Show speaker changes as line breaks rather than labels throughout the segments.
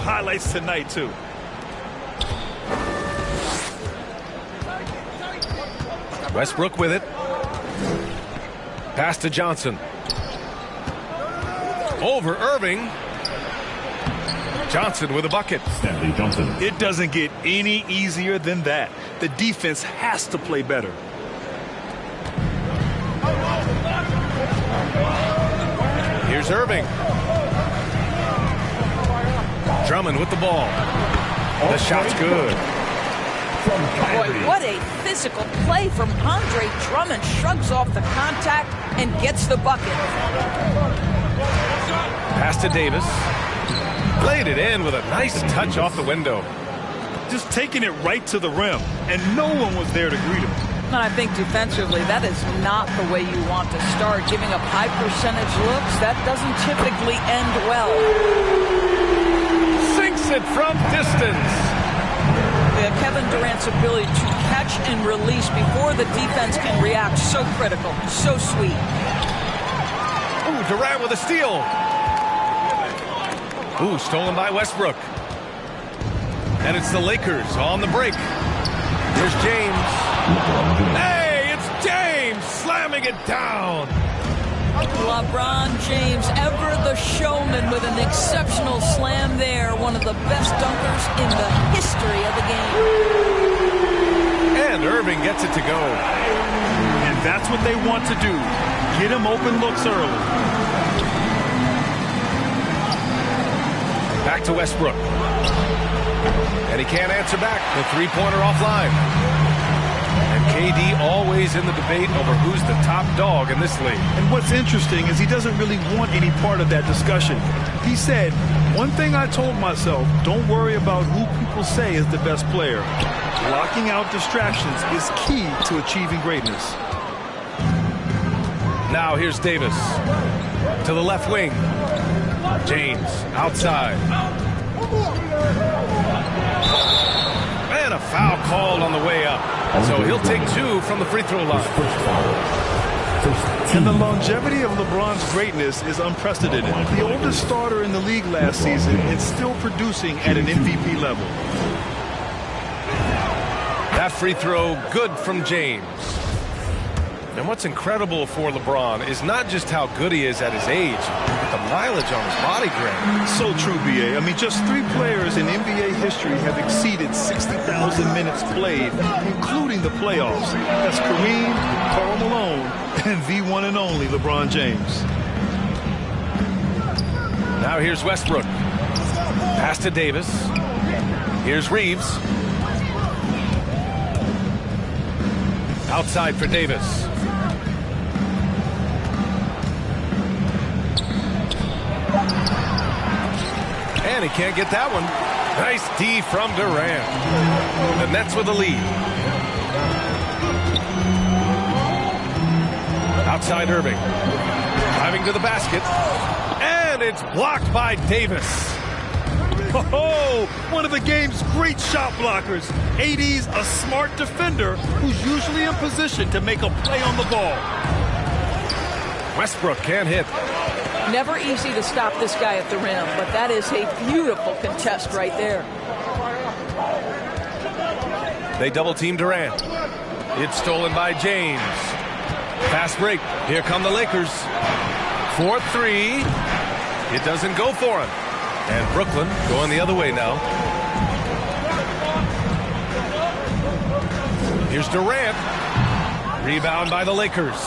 highlights tonight, too.
Westbrook with it. Pass to Johnson. Over Irving. Johnson with a bucket.
Stanley Johnson.
It doesn't get any easier than that. The defense has to play better.
Here's Irving. Drummond with the ball. The shot's good.
Boy, what a physical play from Andre Drummond. Shrugs off the contact and gets the bucket.
Pass to Davis. Played it in with a nice touch off the window.
Just taking it right to the rim, and no one was there to greet him.
And I think defensively, that is not the way you want to start. Giving up high percentage looks, that doesn't typically end well.
Sinks it from distance.
Kevin Durant's ability to catch and release before the defense can react, so critical, so sweet.
Ooh, Durant with a steal. Ooh, stolen by Westbrook. And it's the Lakers on the break. Here's James. Hey, it's James slamming it down.
LeBron James, ever the showman, with an exceptional slam there. One of the best dunkers in the history of the game.
And Irving gets it to go.
And that's what they want to do. Get him open looks early.
Back to Westbrook. And he can't answer back. The three-pointer offline. And KD always in the debate over who's the top dog in this league.
And what's interesting is he doesn't really want any part of that discussion. He said, one thing I told myself, don't worry about who people say is the best player. Blocking out distractions is key to achieving greatness.
Now here's Davis. To the left wing. James outside. And a foul called on the way up. So he'll take two from the free throw line.
And the longevity of LeBron's greatness is unprecedented. The oldest starter in the league last season is still producing at an MVP level.
That free throw good from James. And what's incredible for LeBron is not just how good he is at his age, but the mileage on his body grade.
So true, B.A. I mean, just 3 players in NBA history have exceeded 60,000 minutes played, including the playoffs. That's Kareem, Karl Malone, and the one and only LeBron James.
Now here's Westbrook. Pass to Davis. Here's Reeves. Outside for Davis. And he can't get that one. Nice D from Durant. The Nets with the lead. Outside Irving. Driving to the basket. And it's blocked by Davis.
Oh, one of the game's great shot blockers. AD's a smart defender who's usually in position to make a play on the ball.
Westbrook can't hit.
Never easy to stop this guy at the rim, but that is a beautiful contest right there.
They double team Durant. It's stolen by James. Fast break. Here come the Lakers. 4-3. It doesn't go for him. And Brooklyn going the other way now. Here's Durant. Rebound by the Lakers.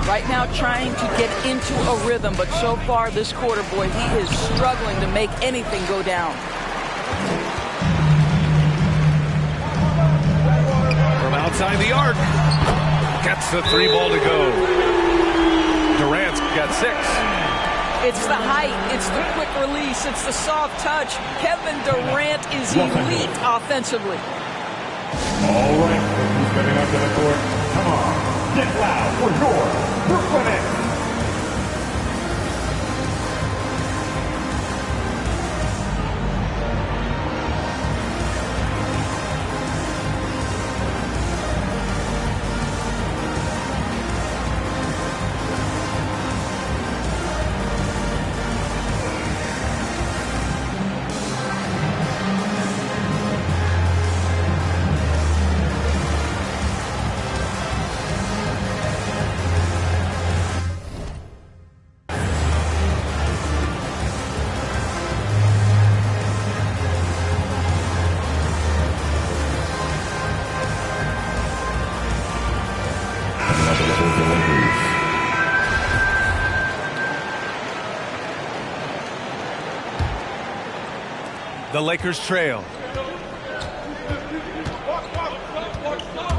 Right now trying to get into a rhythm, but so far this quarter, boy, he is struggling to make anything go down.
From outside the arc. Gets the 3 ball to go. Durant's got 6.
It's the height, it's the quick release, it's the soft touch. Kevin Durant is elite offensively.
All right, who's coming up to the court? Come on, get loud for your Brooklyn Nets.
The Lakers trail.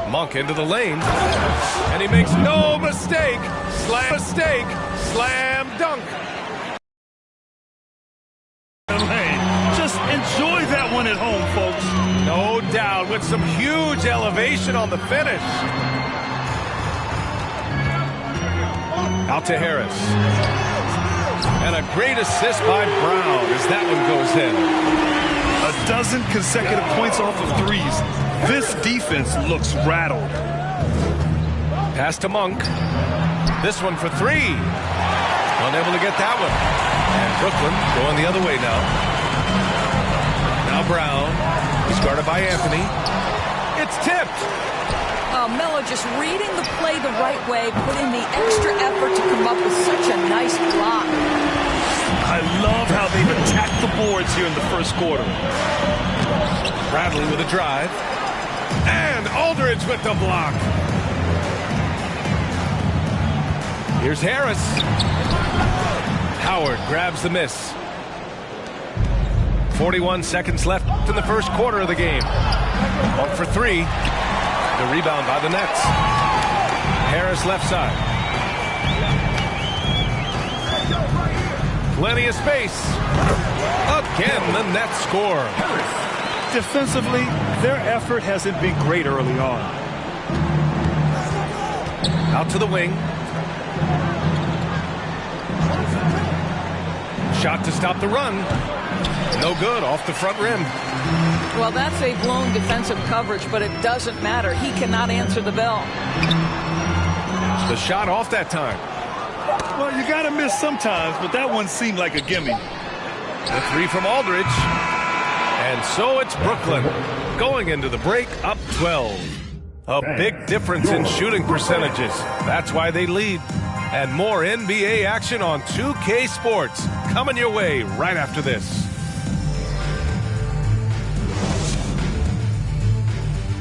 Monk into the lane, and he makes no mistake. Slam dunk.
Just enjoy that one at home, folks.
No doubt, with some huge elevation on the finish. Out to Harris. And a great assist by Brown as that one goes in.
A dozen consecutive points off of threes. This defense looks rattled.
Pass to Monk. This one for three. Unable to get that one. And Brooklyn going the other way now. Now Brown. He's guarded by Anthony. It's tipped.
Melo just reading the play the right way, putting the extra effort to come up with such a nice block.
I love how they've attacked the boards here in the first quarter.
Bradley with a drive. And Aldridge with the block. Here's Harris. Howard grabs the miss. 41 seconds left in the first quarter of the game. Monk for three. The rebound by the Nets. Harris left side. Plenty of space. Again, the Nets score.
Defensively, their effort hasn't been great early on.
Out to the wing. Shot to stop the run. No good, off the front rim.
Well, that's a blown defensive coverage, but it doesn't matter. He cannot answer the bell.
The shot off that time.
Well, you got to miss sometimes, but that one seemed like a gimme.
The three from Aldridge. And so it's Brooklyn going into the break up 12. A big difference in shooting percentages. That's why they lead. And more NBA action on 2K Sports coming your way right after this.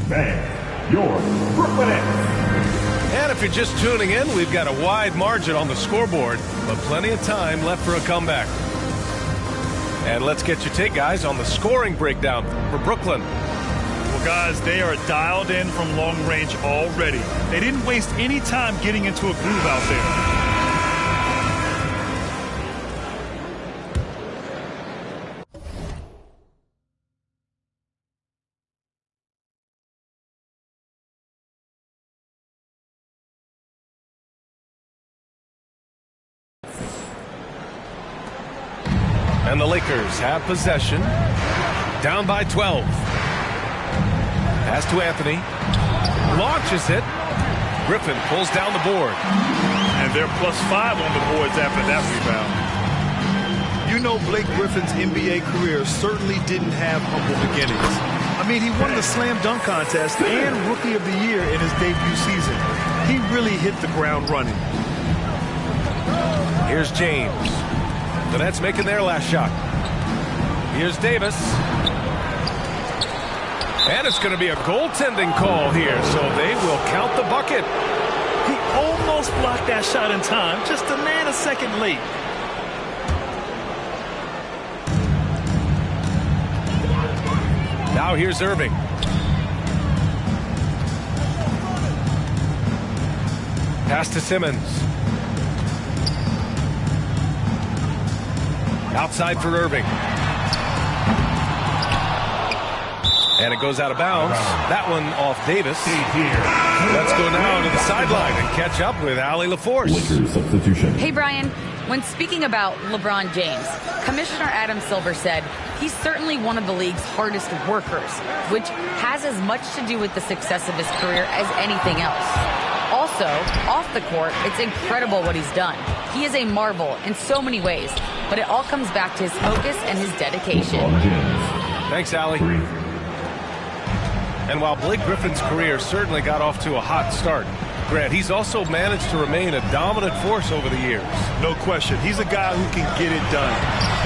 Bang, your Brooklyn Nets.
And if you're just tuning in, we've got a wide margin on the scoreboard, but plenty of time left for a comeback. And let's get your take, guys, on the scoring breakdown for Brooklyn.
Well, guys, they are dialed in from long range already. They didn't waste any time getting into a groove out there.
And the Lakers have possession. Down by 12. Pass to Anthony. Launches it. Griffin pulls down the board.
And they're +5 on the boards after that rebound. You know, Blake Griffin's NBA career certainly didn't have humble beginnings. I mean, he won the slam dunk contest and Rookie of the Year in his debut season. He really hit the ground running.
Here's James. The Nets making their last shot. Here's Davis. And it's going to be a goaltending call here, so they will count the bucket.
He almost blocked that shot in time, just a nanosecond late.
Now here's Irving. Pass to Simmons. Outside for Irving. And it goes out of bounds. That one off Davis. Let's go now to the sideline and catch up with Allie LaForce.
Lakers substitution.
Hey, Brian. When speaking about LeBron James, Commissioner Adam Silver said he's certainly one of the league's hardest workers, which has as much to do with the success of his career as anything else. Also, off the court, it's incredible what he's done. He is a marvel in so many ways, but it all comes back to his focus and his dedication.
Thanks, Allie. And while Blake Griffin's career certainly got off to a hot start, Grant, he's also managed to remain a dominant force over the years.
No question. He's a guy who can get it done.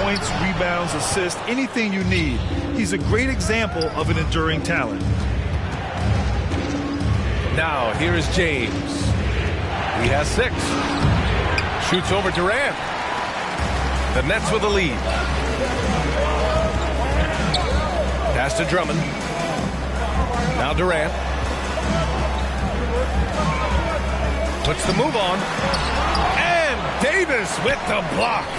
Points, rebounds, assists, anything you need. He's a great example of an enduring talent.
Now, here is James. He has 6. Shoots over Durant. The Nets with the lead. to Drummond. Now Durant. Puts the move on. And Davis with the block.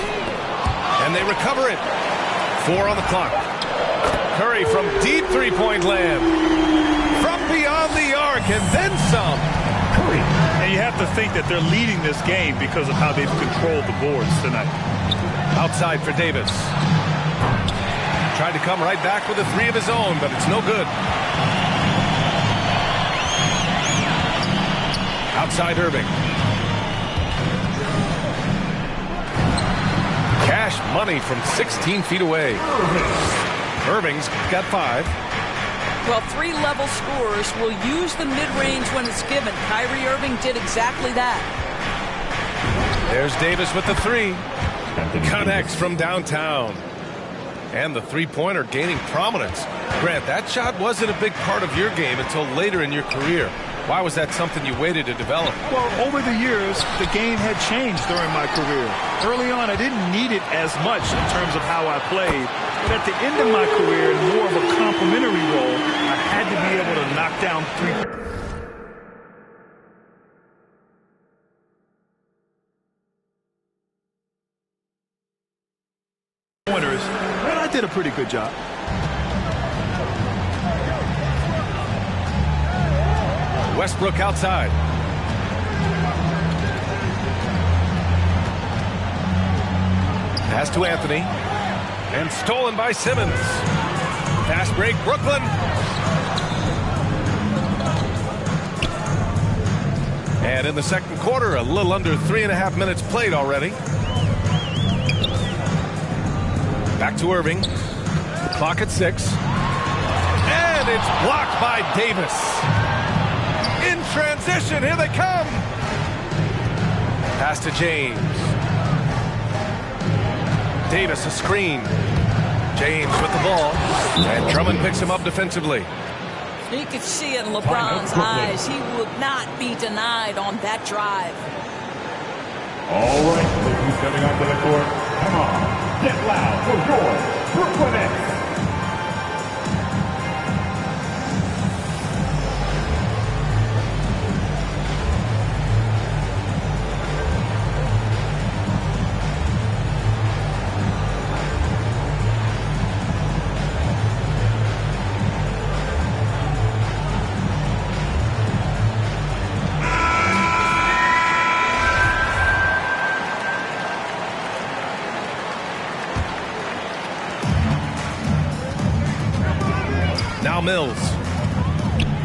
And they recover it. 4 on the clock. Curry from deep three-point land. From beyond the arc and then some.
Curry.
And you have to think that they're leading this game because of how they've controlled the boards tonight.
Outside for Davis. Tried to come right back with a 3 of his own, but it's no good. Outside Irving. Cash money from 16 feet away. Irving's got 5.
Well, 3-level scorers will use the mid-range when it's given. Kyrie Irving did exactly that.
There's Davis with the 3. Connects from downtown. And the three-pointer gaining prominence. Grant, that shot wasn't a big part of your game until later in your career. Why was that something you waited to develop?
Well, over the years, the game had changed during my career. Early on, I didn't need it as much in terms of how I played. But at the end of my career, in more of a complementary role, I had to be able to knock down 3. Pointers, and I did a pretty good job.
Westbrook outside. Pass to Anthony. And stolen by Simmons. Fast break, Brooklyn. And in the second quarter, a little under 3.5 minutes played already. Back to Irving. Clock at 6. And it's blocked by Davis. In transition, here they come. Pass to James. Davis a screen. James with the ball. And Drummond picks him up defensively.
You could see it in LeBron's eyes. He would not be denied on that drive.
All right, ladies coming onto the court. Come on. Get loud for your Brooklyn Nets.
Now Mills.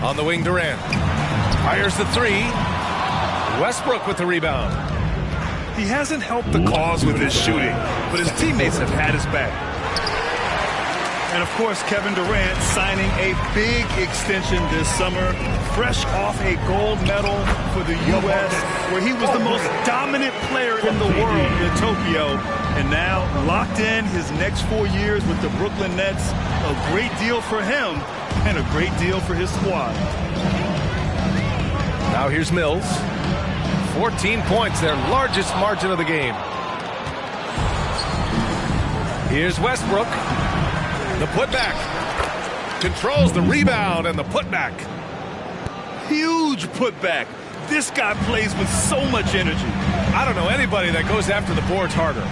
On the wing, Durant. Fires the 3. Westbrook with the rebound.
He hasn't helped the cause with his shooting, but his teammates have had his back. And of course, Kevin Durant signing a big extension this summer, fresh off a gold medal for the U.S., where he was the most dominant player in the world in Tokyo. And now locked in his next 4 years with the Brooklyn Nets. A great deal for him and a great deal for his squad.
Now here's Mills. 14 points, their largest margin of the game. Here's Westbrook. The putback. Controls the rebound and the putback.
Huge putback. This guy plays with so much energy.
I don't know anybody that goes after the boards harder.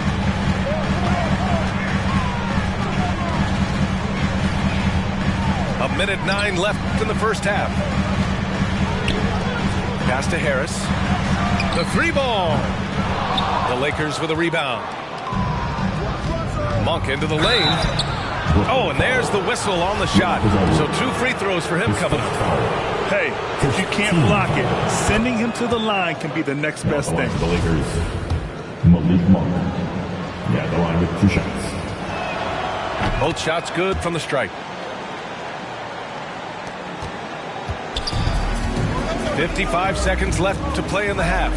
A minute 9 left in the first half. Pass to Harris. The 3-ball. The Lakers with a rebound. Monk into the lane. Oh, and there's the whistle on the shot. So 2 free throws for him coming up.
Hey, if you can't block it, sending him to the line can be the next best thing.
The Lakers, Malik Monk. Yeah, the line with 2 shots.
Both shots good from the stripe. 55 seconds left to play in the half.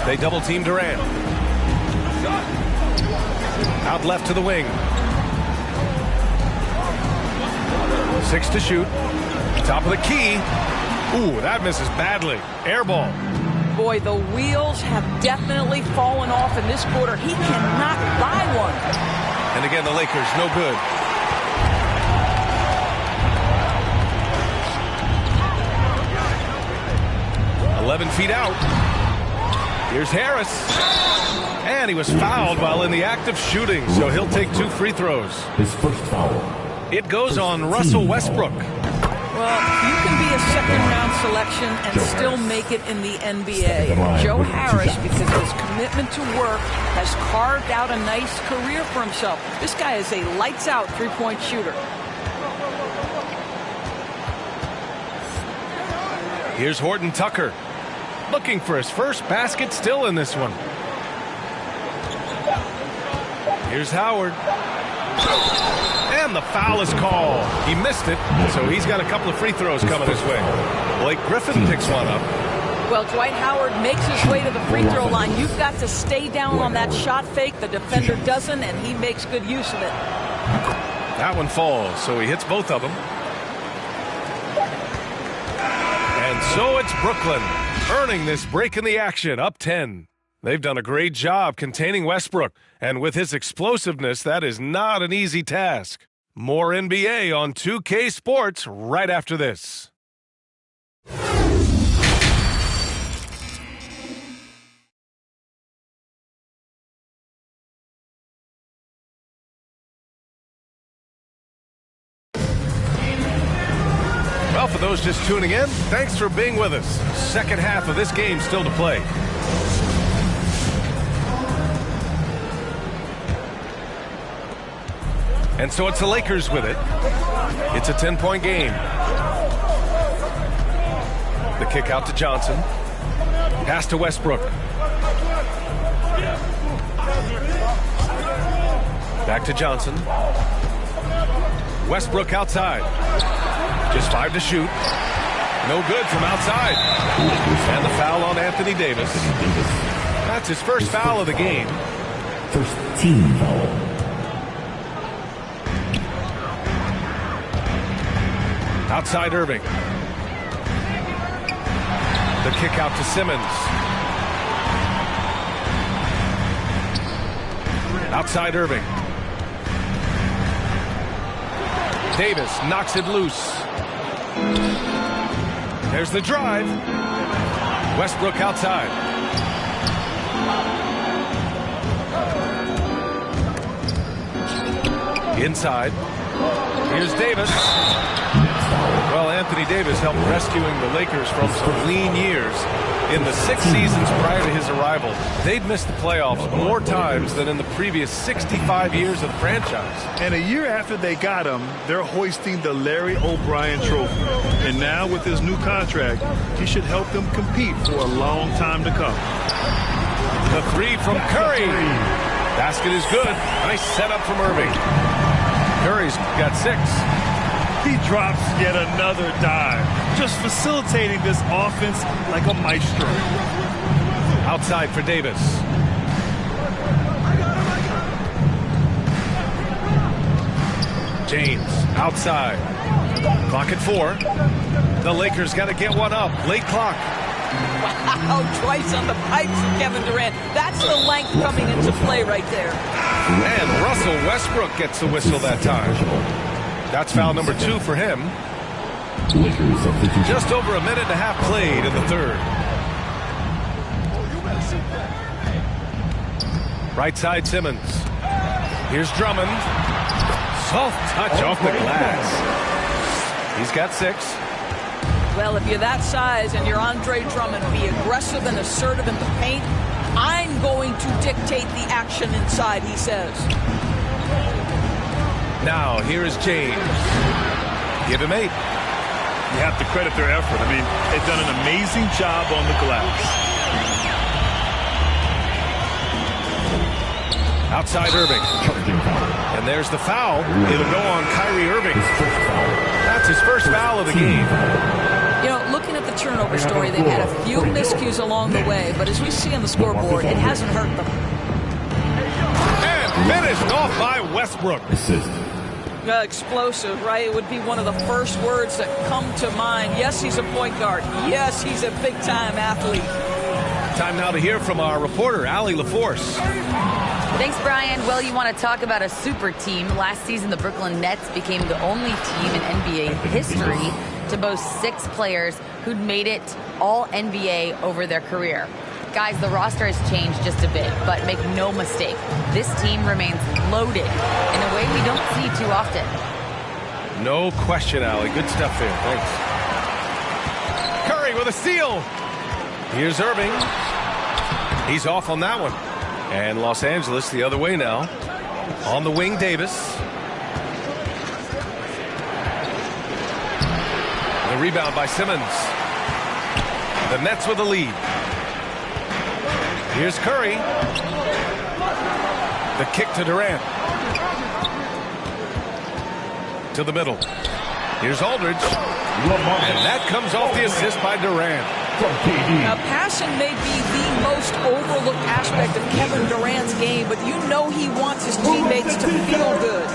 They double team Durant. Out left to the wing. 6 to shoot. Top of the key. Ooh, that misses badly. Air ball.
Boy, the wheels have definitely fallen off in this quarter. He cannot buy one.
And again, the Lakers, no good. "11 feet out. Here's Harris. And he was fouled while in the act of shooting, so he'll take 2 free throws.
His first foul.
It goes on Russell Westbrook.
Well, you can be a second-round selection and still make it in the NBA. Joe Harris, because of his commitment to work, has carved out a nice career for himself. This guy is a lights-out three-point shooter.
Here's Horton Tucker, looking for his first basket still in this one. Here's Howard. And the foul is called. He missed it, so he's got a couple of free throws coming his way. Blake Griffin picks one up.
Well, Dwight Howard makes his way to the free throw line. You've got to stay down on that shot fake. The defender doesn't, and he makes good use of it.
That one falls, so he hits both of them. And so it's Brooklyn, earning this break in the action, up 10. They've done a great job containing Westbrook, and with his explosiveness, that is not an easy task. More NBA on 2K Sports right after this. Well, for those just tuning in, thanks for being with us. Second half of this game still to play. And so it's the Lakers with it. It's a 10-point game. The kick out to Johnson. Pass to Westbrook. Back to Johnson. Westbrook outside. Just 5 to shoot. No good from outside. And the foul on Anthony Davis. That's his first foul of the game.
First team foul.
Outside Irving. The kick out to Simmons. Outside Irving. Davis knocks it loose. There's the drive. Westbrook outside. Inside. Here's Davis. Well, Anthony Davis helped rescuing the Lakers from some lean years. In the 6 seasons prior to his arrival, they'd missed the playoffs more times than in the previous 65 years of the franchise.
And a year after they got him, they're hoisting the Larry O'Brien Trophy. And now with his new contract, he should help them compete for a long time to come.
The 3 from Curry. Basket is good. Nice setup from Irving. Curry's got 6.
He drops yet another dive, just facilitating this offense like a maestro.
Outside for Davis. James outside. Clock at 4. The Lakers got to get one up. Late clock.
Wow, twice on the pipes of Kevin Durant. That's the length coming into play right there.
And Russell Westbrook gets the whistle that time. That's foul number 2 for him. Just over a minute and a half played in the third. Right side Simmons. Here's Drummond. Soft touch off the glass. He's got 6.
Well, if you're that size and you're Andre Drummond, be aggressive and assertive in the paint. I'm going to dictate the action inside, he says.
Now, here is James. Give him 8.
You have to credit their effort. I mean, they've done an amazing job on the glass.
Outside Irving. And there's the foul. It'll go on Kyrie Irving. That's his first foul of the game.
You know, looking at the turnover story, they've had a few miscues along the way, but as we see on the scoreboard, it hasn't hurt them.
And finished off by Westbrook.
Explosive, right? It would be one of the first words that come to mind. Yes, he's a point guard. Yes, he's a big-time athlete.
Time now to hear from our reporter, Allie LaForce.
Thanks, Brian. Well, you want to talk about a super team. Last season, the Brooklyn Nets became the only team in NBA history to boast 6 players who'd made it all NBA over their career. Guys, the roster has changed just a bit, but make no mistake, this team remains loaded in a way we don't see too often.
No question, Allie. Good stuff there. Thanks. Curry with a steal. Here's Irving. He's off on that one. And Los Angeles the other way now. On the wing, Davis. The rebound by Simmons. The Nets with the lead. Here's Curry. The kick to Durant. To the middle. Here's Aldridge. And that comes off the assist by Durant.
Now, passing may be the most overlooked aspect of Kevin Durant's game, but you know he wants his teammates to feel good.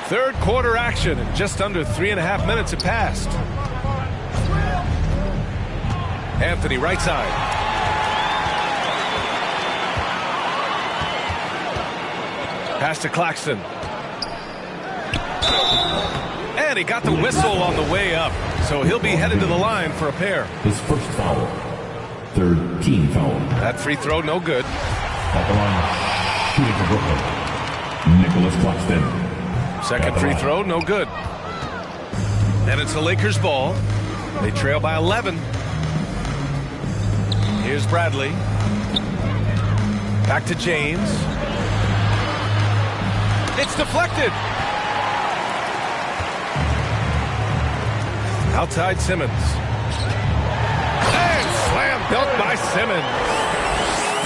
Third quarter action, and just under 3.5 minutes have passed. Anthony, right side. Pass to Claxton. And he got the whistle on the way up, so he'll be headed to the line for a pair.
His first foul. Third team foul.
That free throw, no good.
At the line, shooting for Brooklyn, Nicholas Claxton.
Second free throw, no good. And it's the Lakers' ball. They trail by 11. Here's Bradley. Back to James. It's deflected. Outside Simmons. And slam dunk by Simmons.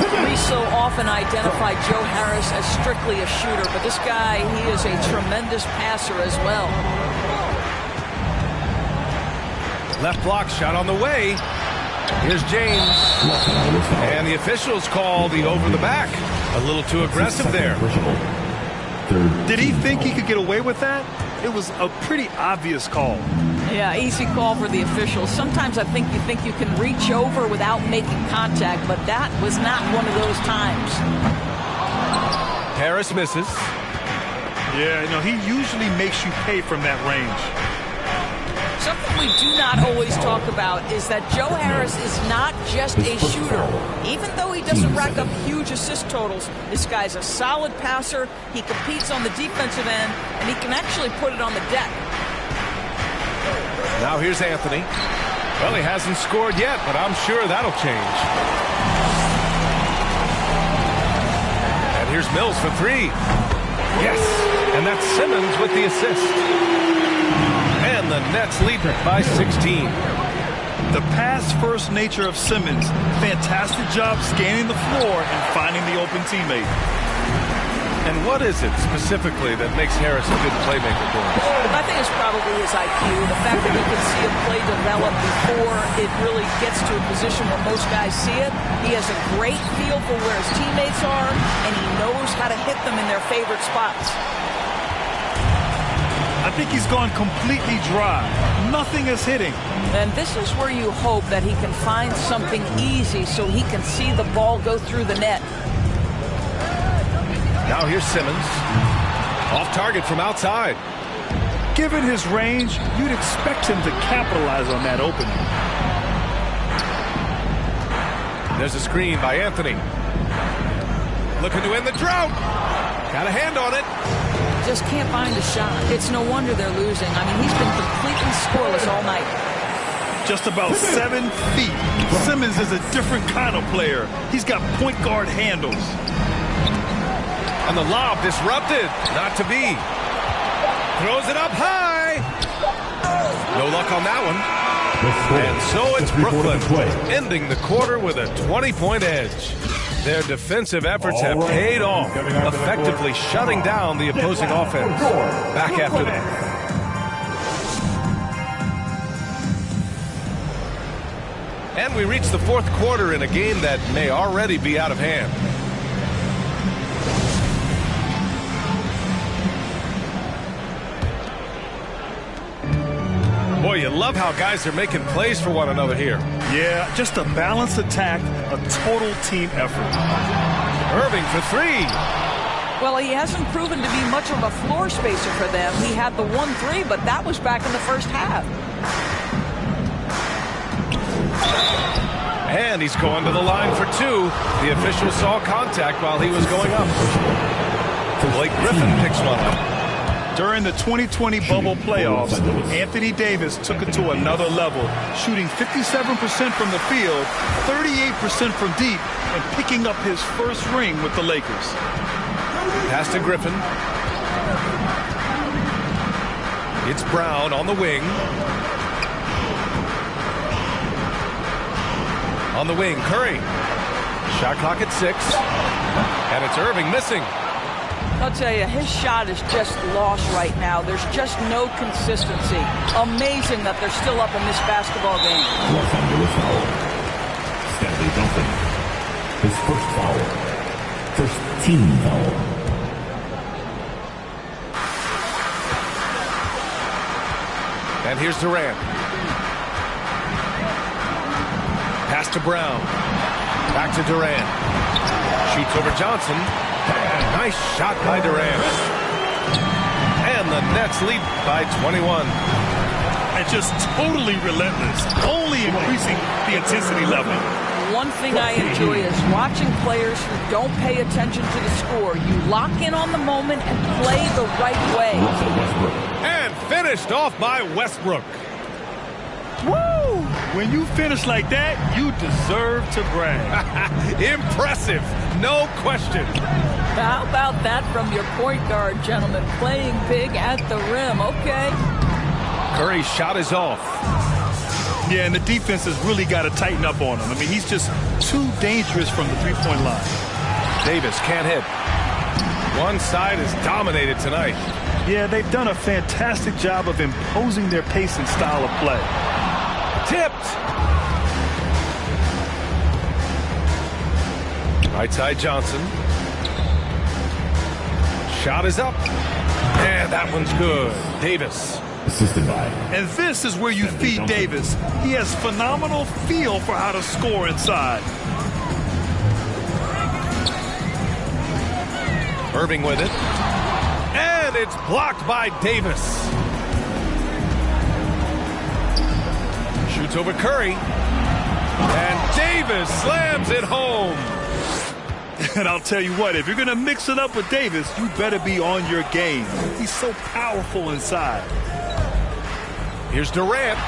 We so often identify Joe Harris as strictly a shooter, but this guy, he is a tremendous passer as well.
Left block shot on the way. Here's James. And the officials call the over the back. A little too aggressive there.
Did he think he could get away with that? It was a pretty obvious call.
Yeah, easy call for the officials. Sometimes I think you can reach over without making contact, but that was not one of those times.
Harris misses.
Yeah, he usually makes you pay from that range.
Something we do not always talk about is that Joe Harris is not just a shooter. Even though he doesn't rack up huge assist totals, this guy's a solid passer. He competes on the defensive end, and he can actually put it on the deck.
Now here's Anthony. Well, he hasn't scored yet, but I'm sure that'll change. And here's Mills for 3. Yes, and that's Simmons with the assist. And the Nets lead by 16.
The pass-first nature of Simmons. Fantastic job scanning the floor and finding the open teammate.
And what is it specifically that makes Harris a good playmaker for us?
I think it's probably his IQ, the fact that he can see a play develop before it really gets to a position where most guys see it. He has a great feel for where his teammates are, and he knows how to hit them in their favorite spots.
I think he's gone completely dry. Nothing is hitting.
And this is where you hope that he can find something easy so he can see the ball go through the net.
Now here's Simmons. Off target from outside.
Given his range, you'd expect him to capitalize on that opening.
There's a screen by Anthony. Looking to end the drought. Got a hand on it.
Just can't find a shot. It's no wonder they're losing. I mean, he's been completely scoreless all night.
Just about 7 feet. Simmons is a different kind of player. He's got point guard handles.
And the lob disrupted. Not to be. Throws it up high. No luck on that one. And so it's Brooklyn ending the quarter with a 20-point edge. Their defensive efforts have paid off, effectively shutting down the opposing offense. Back after that. And we reach the fourth quarter in a game that may already be out of hand. Boy, you love how guys are making plays for one another here.
Yeah, just a balanced attack, a total team effort.
Irving for three.
Well, he hasn't proven to be much of a floor spacer for them. He had the 1-3, but that was back in the first half.
And he's going to the line for two. The official saw contact while he was going up. Blake Griffin picks one up.
During the 2020 bubble playoffs, Anthony Davis took it to another level, shooting 57% from the field, 38% from deep, and picking up his first ring with the Lakers.
Pass to Griffin. It's Brown on the wing. On the wing, Curry. Shot clock at 6. And it's Irving missing.
I'll tell you, his shot is just lost right now. There's just no consistency. Amazing that they're still up in this basketball game.
Los Angeles foul. Stanley Johnson. His first foul. First team foul.
And here's Durant. Pass to Brown. Back to Durant. Shoots over Johnson. Nice shot by Durant. And the Nets lead by 21.
And just totally relentless, only increasing the intensity level.
One thing I enjoy is watching players who don't pay attention to the score. You lock in on the moment and play the right way.
And finished off by Westbrook.
Woo! When you finish like that, you deserve to brag.
Impressive, no question.
How about that from your point guard, gentlemen? Playing big at the rim, okay.
Curry's shot is off.
Yeah, and the defense has really got to tighten up on him. I mean, he's just too dangerous from the three-point line.
Davis can't hit. One side is dominated tonight.
Yeah, they've done a fantastic job of imposing their pace and style of play.
Tipped. Right side Johnson. Shot is up. And that one's good. Davis.
Assisted by.
And this is where you feed Davis. He has phenomenal feel for how to score inside.
Irving with it. And it's blocked by Davis. Shoots over Curry. And Davis slams it home.
And I'll tell you what, if you're going to mix it up with Davis, you better be on your game. He's so powerful inside.
Here's Durant.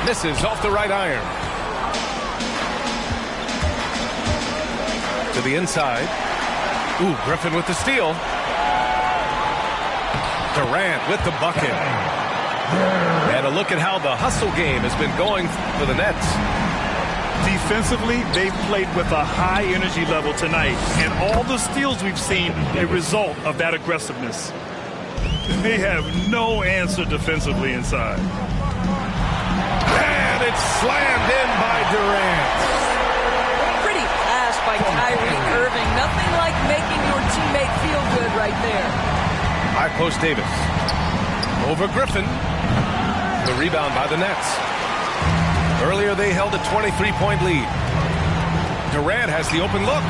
Misses off the right iron. To the inside. Ooh, Griffin with the steal. Durant with the bucket. And a look at how the hustle game has been going for the Nets.
Defensively, they've played with a high energy level tonight, and all the steals we've seen a result of that aggressiveness. They have no answer defensively inside.
And it's slammed in by Durant.
Pretty pass by Kyrie Irving. Nothing like making your teammate feel good right there.
High post Davis. Over Griffin. The rebound by the Nets. Earlier they held a 23-point lead. Durant has the open look.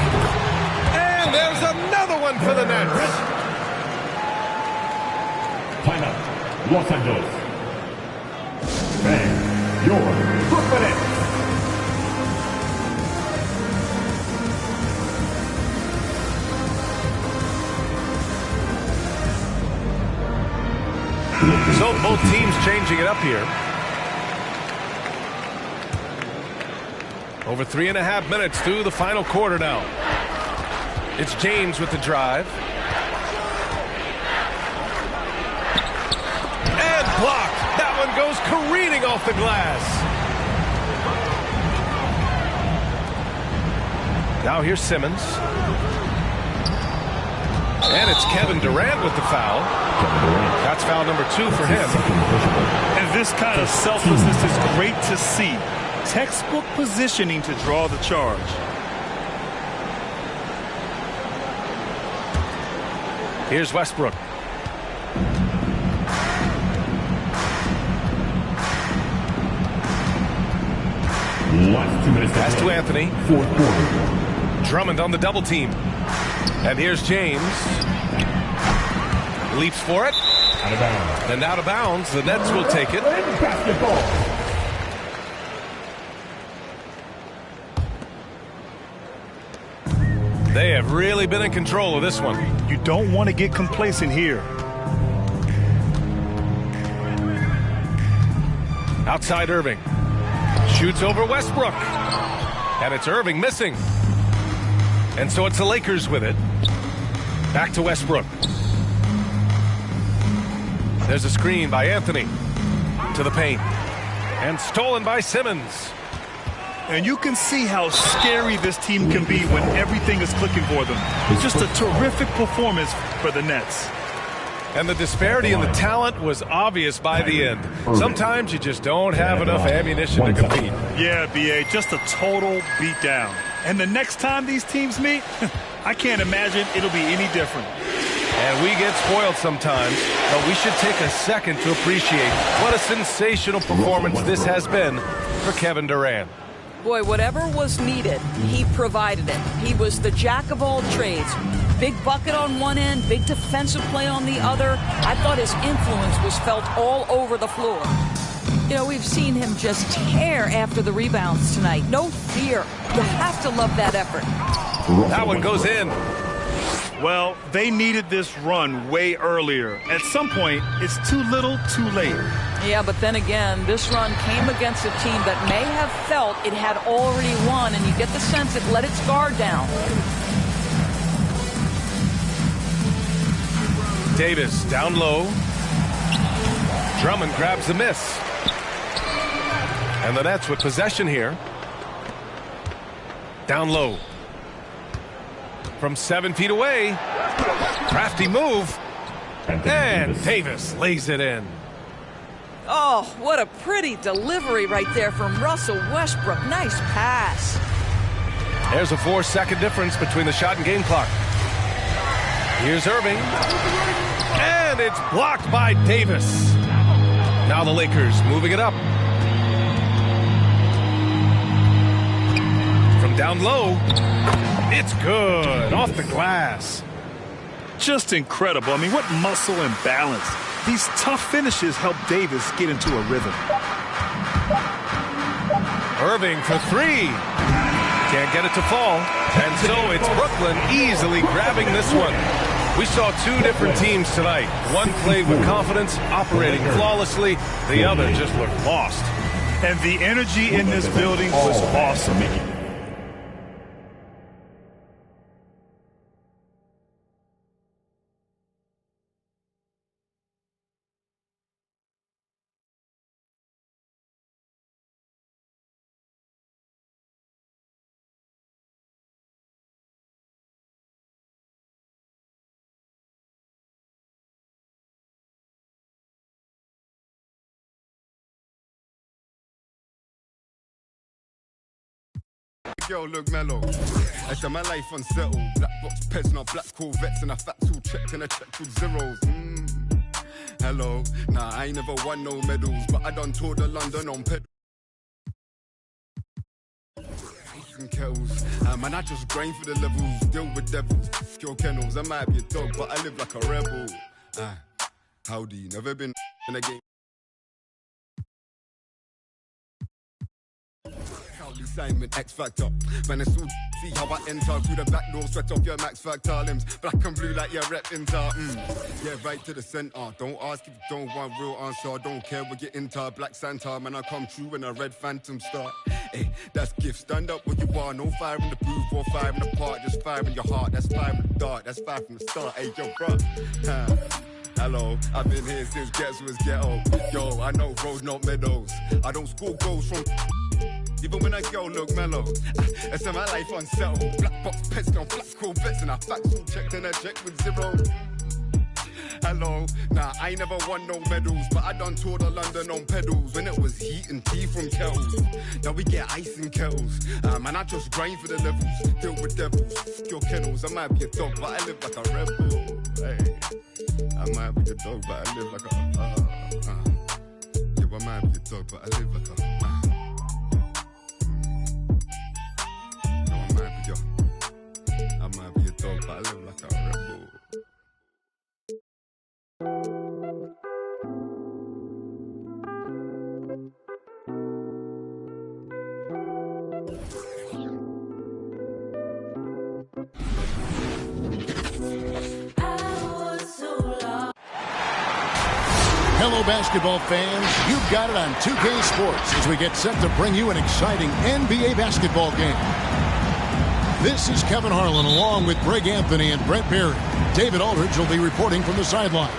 And there's another one for the Nets.
Timeout. Los Angeles. Bang. Your Brooklyn Nets.
So both teams changing it up here. Over 3.5 minutes through the final quarter now. It's James with the drive. And blocked. That one goes careening off the glass. Now here's Simmons. And it's Kevin Durant with the foul. That's foul number 2 for him.
And this kind of selflessness is great to see. Textbook positioning to draw the charge.
Here's Westbrook.
Last 2 minutes.
Pass to Anthony.
Fourth quarter.
Drummond on the double team. And here's James. Leaps for it.
Out of bounds.
And out of bounds. The Nets will take it.
Basketball.
They have really been in control of this one.
You don't want to get complacent here.
Outside Irving. Shoots over Westbrook. And it's Irving missing. And so it's the Lakers with it. Back to Westbrook. There's a screen by Anthony. To the paint. And stolen by Simmons.
And you can see how scary this team can be when everything is clicking for them. It's just a terrific performance for the Nets.
And the disparity in the talent was obvious by the end. Sometimes you just don't have enough ammunition to compete.
Yeah, B.A., just a total beatdown. And the next time these teams meet, I can't imagine it'll be any different.
And we get spoiled sometimes, but we should take a second to appreciate what a sensational performance this has been for Kevin Durant.
Boy, whatever was needed, he provided it. He was the jack of all trades. Big bucket on one end, big defensive play on the other. I thought his influence was felt all over the floor. You know, we've seen him just tear after the rebounds tonight. No fear. You have to love that effort.
That one goes in.
Well, they needed this run way earlier. At some point, it's too little, too late.
Yeah, but then again, this run came against a team that may have felt it had already won, and you get the sense it let its guard down.
Davis down low. Drummond grabs the miss. And the Nets with possession here. Down low. From 7 feet away. Crafty move. And Davis lays it in.
Oh, what a pretty delivery right there from Russell Westbrook. Nice pass.
There's a 4-second difference between the shot and game clock. Here's Irving. And it's blocked by Davis. Now the Lakers moving it up. From down low. It's good. Off the glass.
Just incredible. I mean, what muscle and balance. These tough finishes help Davis get into a rhythm.
Irving for 3. Can't get it to fall. And so it's Brooklyn easily grabbing this one. We saw 2 different teams tonight. One played with confidence, operating flawlessly. The other just looked lost.
And the energy in this building was awesome.
Girl look mellow. I said my life unsettled. Black box pets, not black Corvettes, and a factual check and a check with zeros. Hello. Nah, I ain't never won no medals, but I done toured the London on pedal. And kettles. Man, I just grind for the levels, deal with devils. Kill kennels. I might be a dog, but I live like a rebel. Howdy, never been in a game. Simon, X Factor. Man, it's all see how I enter through the back door, sweat off your Max Factor limbs. Black and blue like your rep inter. Yeah, right to the center. Don't ask if you don't want real answer. I don't care what you're into. Black Santa, man, I come true when a red phantom start. Hey, that's gift. Stand up where you are. No fire in the booth or fire in the park. Just fire in your heart. That's fire in the dark. That's fire from the start. Hey, yo, bro. Hello, I've been here since Gets was ghetto. Yo, I know roads, not meadows. I don't score goals from even when a girl look mellow. I said my life unsettled. Black box pets, no black Corvettes, and I facts all checked and I checked with zero. Hello, nah, I ain't never won no medals, but I done toured of London on pedals when it was heat and tea from kettles. Now we get ice in kettles, man, I just grind for the levels, deal with devils, f*** your kennels. I might be a dog, but I live like a rebel. Hey, I might be a dog, but I live like a, yeah, I might be a dog, but I live like a, no, I might be a dog, but I live like a rebel.
Hello, basketball fans. You've got it on 2K Sports as we get set to bring you an exciting NBA basketball game. This is Kevin Harlan along with Greg Anthony and Brent Berry. David Aldridge will be reporting from the sidelines.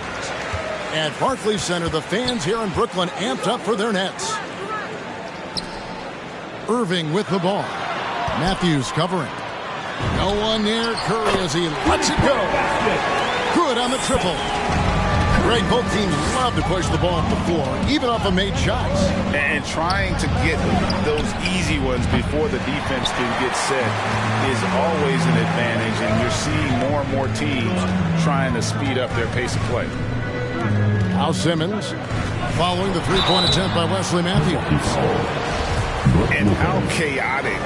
At Barclays Center, the fans here in Brooklyn amped up for their Nets. Irving with the ball. Matthews covering. No one near Curry as he lets it go. Good on the triple. Greg, both teams love to push the ball up the floor, even off of made shots.
And trying to get those easy ones before the defense can get set is always an advantage, and you're seeing more and more teams trying to speed up their pace of play.
Al Simmons following the three-point attempt by Wesley Matthews.
And how chaotic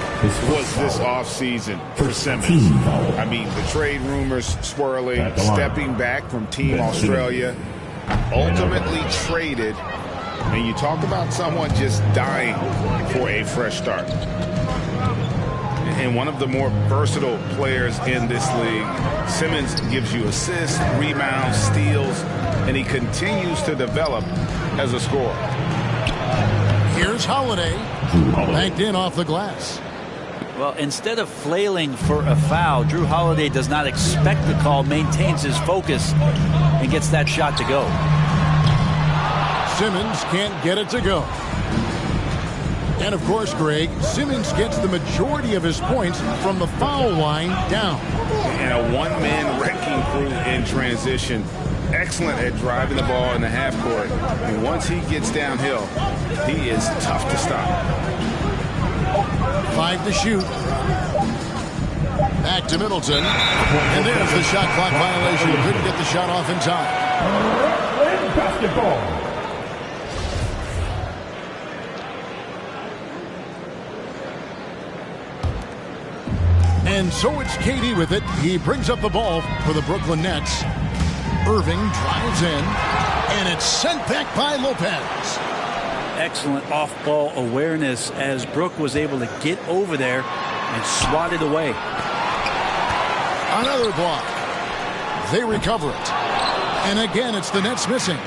was this offseason for Simmons? I mean, the trade rumors swirling, stepping back from Team Australia, ultimately traded, and you talk about someone just dying for a fresh start. And one of the more versatile players in this league, Simmons gives you assists, rebounds, steals, and he continues to develop as a scorer.
Here's Holiday, banked in off the glass.
Well, instead of flailing for a foul, Drew Holiday does not expect the call, maintains his focus, and gets that shot to go.
Simmons can't get it to go. And, of course, Greg, Simmons gets the majority of his points from the foul line down.
And a one-man wrecking crew in transition. Excellent at driving the ball in the half court. And once he gets downhill, he is tough to stop.
5 to shoot. Back to Middleton. And there's the shot clock violation. Couldn't get the shot off in time.
Basketball.
And so it's KD with it. He brings up the ball for the Brooklyn Nets. Irving drives in, and it's sent back by Lopez.
Excellent off-ball awareness as Brook was able to get over there and swat it away.
Another block. They recover it. And again, it's the Nets missing.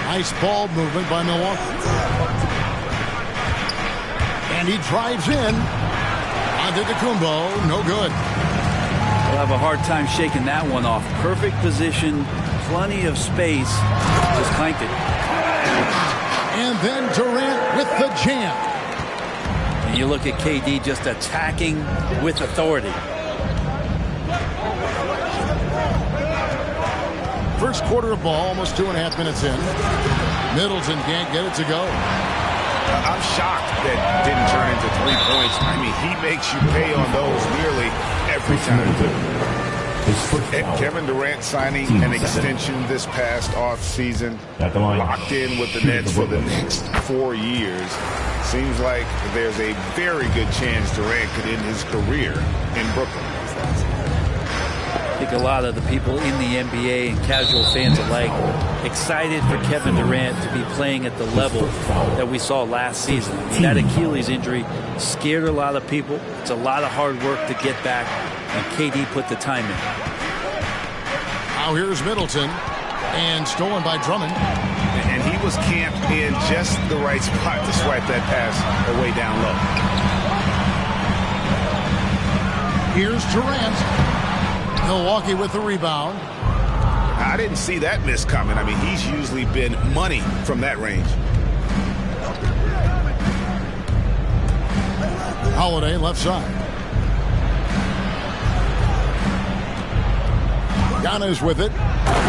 Nice ball movement by Milwaukee. And he drives in. Antetokounmpo, no good.
We'll have a hard time shaking that one off. Perfect position, plenty of space. Just clanked it.
And then Durant with the jam.
And you look at KD just attacking with authority.
First quarter of ball, almost 2.5 minutes in. Middleton can't get it to go.
I'm shocked that didn't turn into 3 points. I mean, he makes you pay on those nearly every time. And Kevin Durant signing an extension this past offseason, locked in with the Nets for the next 4 years. Seems like there's a very good chance Durant could end his career in Brooklyn.
I think a lot of the people in the NBA and casual fans alike excited for Kevin Durant to be playing at the level that we saw last season. That Achilles injury scared a lot of people. It's a lot of hard work to get back, and KD put the time in.
Now here's Middleton, and stolen by Drummond.
And he was camped in just the right spot to swipe that pass away down low.
Here's Durant. Milwaukee with the rebound.
I didn't see that miss coming. I mean, he's usually been money from that range. Holiday
left side. Giannis with it.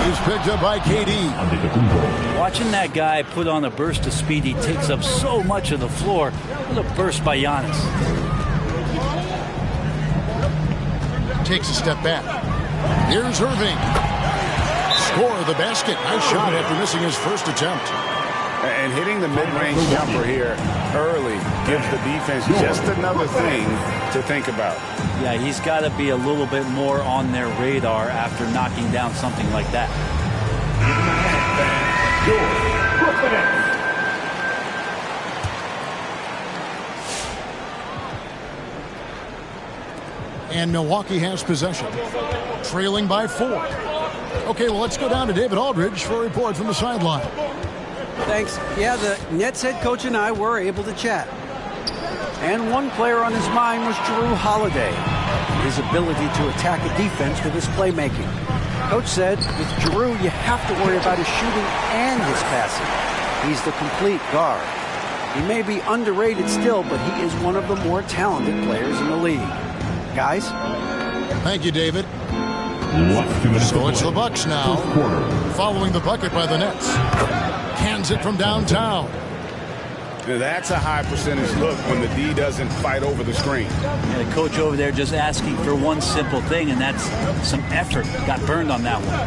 He's picked up by KD.
Watching that guy put on a burst of speed, he takes up so much of the floor. What a burst by Giannis.
Takes a step back. Here's Irving. Score the basket. Nice shot after missing his first attempt.
And hitting the mid-range jumper here early gives the defense just another thing to think about.
Yeah, he's got to be a little bit more on their radar after knocking down something like that.
And Milwaukee has possession, trailing by 4. Okay, well, let's go down to David Aldridge for a report from the sideline.
Thanks. Yeah, the Nets head coach and I were able to chat. And one player on his mind was Jrue Holiday, his ability to attack a defense with his playmaking. Coach said, with Jrue, you have to worry about his shooting and his passing. He's the complete guard. He may be underrated still, but he is one of the more talented players in the league. Guys?
Thank you, David. So it's the Bucks now, following the bucket by the Nets. Hands it from downtown.
Now that's a high percentage look when the D doesn't fight over the screen.
Yeah, the coach over there just asking for one simple thing, and that's some effort. Got burned on that one.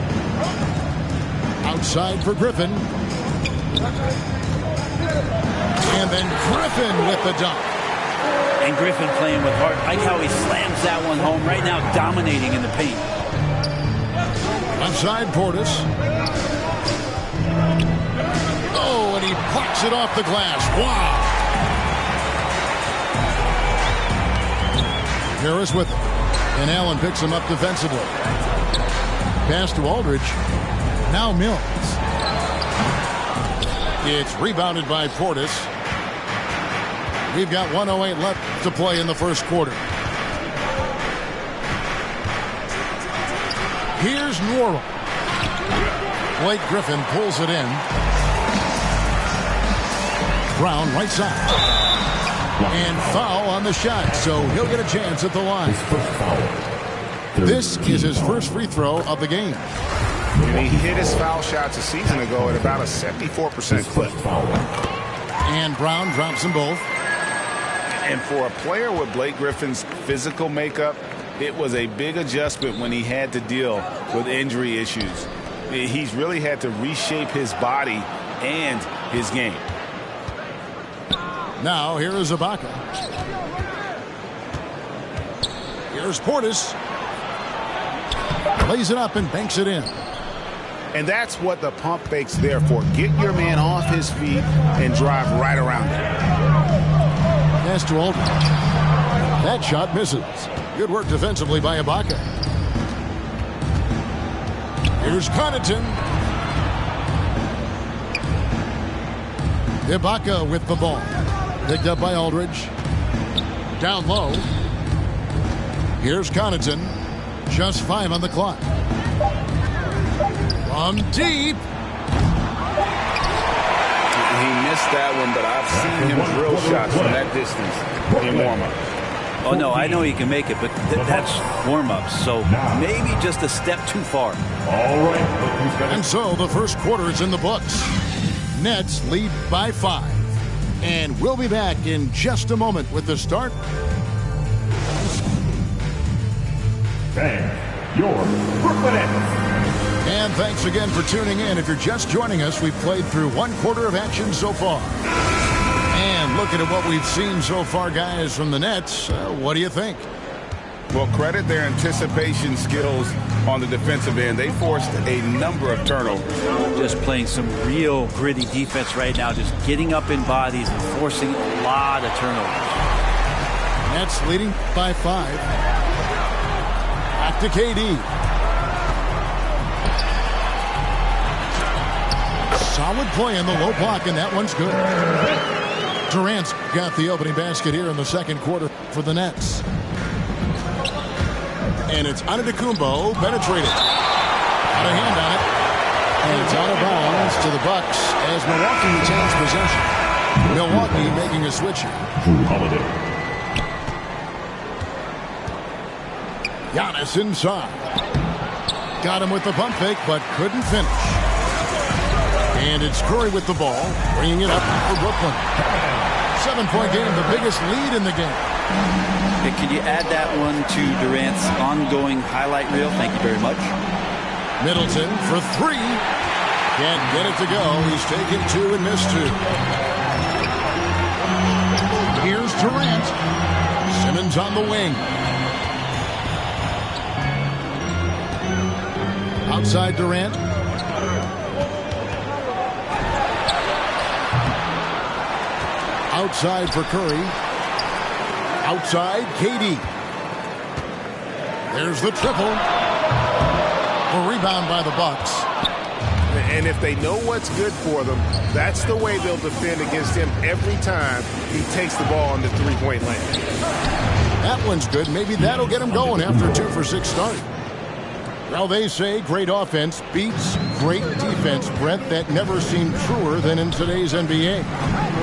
Outside for Griffin. And then Griffin with the dunk.
And Griffin playing with heart. I like how he slams that one home right now, dominating in the paint.
Outside Portis. Oh, and he plucks it off the glass. Wow. Harris with it. And Allen picks him up defensively. Pass to Aldridge. Now Mills. It's rebounded by Portis. We've got 1:08 left to play in the first quarter. Here's Norwell. Blake Griffin pulls it in. Brown right side. And foul on the shot, so he'll get a chance at the line. This is his first free throw of the game.
And he hit his foul shots a season ago at about a 74% clip.
And Brown drops them both.
And for a player with Blake Griffin's physical makeup, it was a big adjustment when he had to deal with injury issues. He's really had to reshape his body and his game.
Now here is Ibaka. Here's Portis. Lays it up and banks it in.
And that's what the pump fake's there for. Get your man off his feet and drive right around him.
Pass to Aldridge. That shot misses. Good work defensively by Ibaka. Here's Connaughton. Ibaka with the ball. Picked up by Aldridge. Down low. Here's Connaughton. Just 5 on the clock. From deep.
He missed that one, but I've seen him drill shots from that distance in warm-up.
Oh, no, I know he can make it, but that's warm-ups, so maybe just a step too far.
All right.
And so the first quarter is in the books. Nets lead by 5. And we'll be back in just a moment with the start.
Thanks, your Brooklyn Nets.
And thanks again for tuning in. If you're just joining us, we've played through one quarter of action so far. And looking at what we've seen so far, guys, from the Nets, what do you think?
Well, credit their anticipation skills on the defensive end. They forced a number of turnovers.
Just playing some real gritty defense right now, just getting up in bodies and forcing a lot of turnovers.
Nets leading by 5. Back to KD. Solid play in the low block, and that one's good. Durant's got the opening basket here in the second quarter for the Nets. And it's Antetokounmpo penetrated. Got a hand on it. And it's out of bounds to the Bucks as Milwaukee retains possession. Milwaukee making a switch here.
Jrue Holiday.
Giannis inside. Got him with the pump fake, but couldn't finish. And it's Curry with the ball, bringing it up for Brooklyn. 7-point game, the biggest lead in the game.
Hey, can you add that one to Durant's ongoing highlight reel? Thank you very much.
Middleton for three. Can't get it to go. He's taken two and missed two. Here's Durant. Simmons on the wing. Outside Durant. Outside for Curry. Outside KD. There's the triple. A rebound by the Bucks.
And if they know what's good for them, that's the way they'll defend against him every time he takes the ball in the three-point land.
That one's good. Maybe that'll get him going after a 2-for-6 start. Well, they say great offense beats great defense, Brett. That never seemed truer than in today's NBA.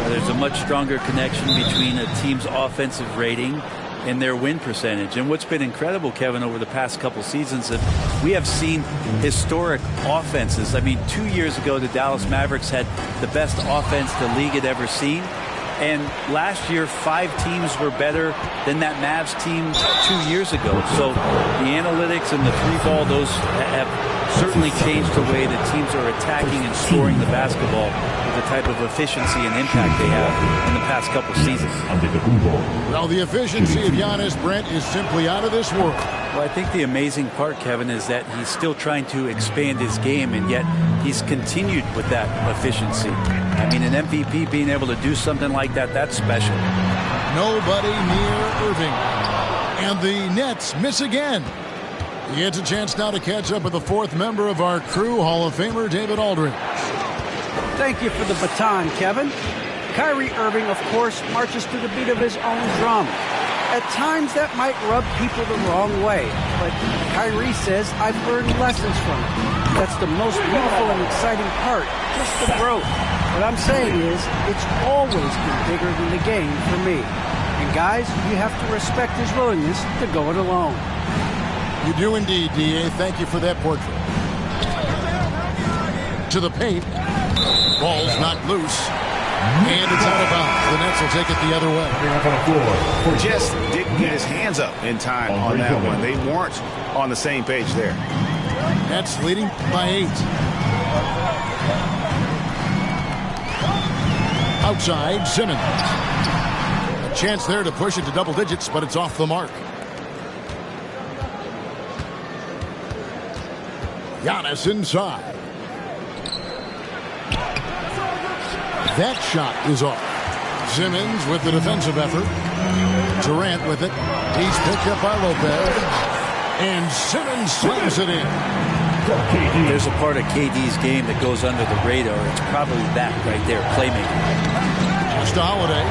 There's a much stronger connection between a team's offensive rating and their win percentage. And what's been incredible, Kevin, over the past couple seasons, that we have seen historic offenses. I mean, 2 years ago, the Dallas Mavericks had the best offense the league had ever seen. And last year, 5 teams were better than that Mavs team 2 years ago. So the analytics and the three ball, those have certainly changed the way that teams are attacking and scoring the basketball with the type of efficiency and impact they have in the past couple seasons.
Well, the efficiency of Giannis, Brent, is simply out of this world.
Well, I think the amazing part, Kevin, is that he's still trying to expand his game, and yet he's continued with that efficiency. I mean, an MVP being able to do something like that, that's special.
Nobody near Irving. And the Nets miss again. He gets a chance now to catch up with the fourth member of our crew, Hall of Famer David Aldridge.
Thank you for the baton, Kevin. Kyrie Irving, of course, marches to the beat of his own drum. At times, that might rub people the wrong way, but Kyrie says, I've learned lessons from it. That's the most beautiful and exciting part, just the growth. What I'm saying is, it's always been bigger than the game for me. And guys, you have to respect his willingness to go it alone.
You do indeed, D.A. Thank you for that portrait. To the paint. Ball's knocked loose. And it's out of bounds. The Nets will take it the other way.
Just didn't get his hands up in time on that one. They weren't on the same page there.
Nets leading by 8. Outside, Simmons. A chance there to push it to double digits, but it's off the mark. Giannis inside. That shot is off. Simmons with the defensive effort. Durant with it. He's picked up by Lopez. And Simmons slams it in.
There's a part of KD's game that goes under the radar. It's probably that right there, playmaking.
Pass to Holiday.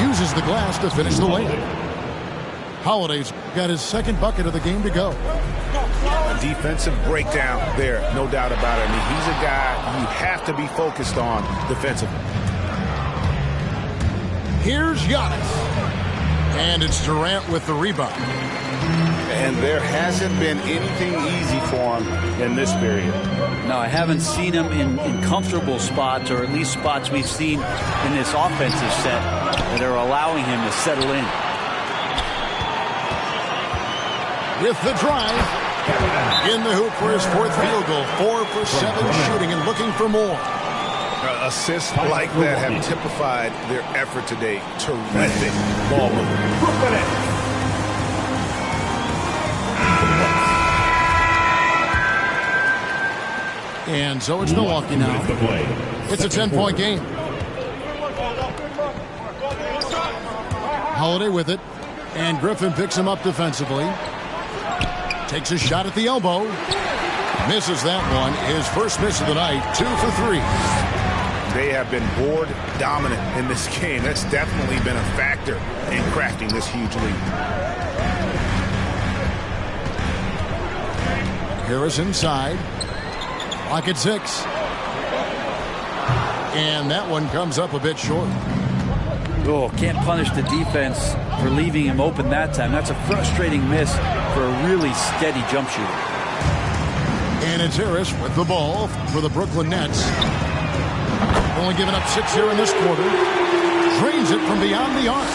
Uses the glass to finish the layup. Holiday's got his second bucket of the game to go.
A defensive breakdown there, no doubt about it. I mean, he's a guy you have to be focused on defensively.
Here's Giannis. And it's Durant with the rebound.
And there hasn't been anything easy for him in this period.
No, I haven't seen him in comfortable spots, or at least spots we've seen in this offensive set that are allowing him to settle in.
With the drive. In the hoop for his fourth field goal. 4 for 7 shooting and looking for more.
Assists like that have typified their effort today. Terrific ball movement.
And so it's Milwaukee now. It's a 10-point game. Holiday with it. And Griffin picks him up defensively. Takes a shot at the elbow. Misses that one. His first miss of the night. 2 for 3.
They have been board dominant in this game. That's definitely been a factor in crafting this huge lead.
Harris inside. Clock at 6. And that one comes up a bit short.
Oh, can't punish the defense for leaving him open that time. That's a frustrating miss for a really steady jump shooter.
And it's Harris with the ball for the Brooklyn Nets. Only giving up 6 here in this quarter. Drains it from beyond the arc.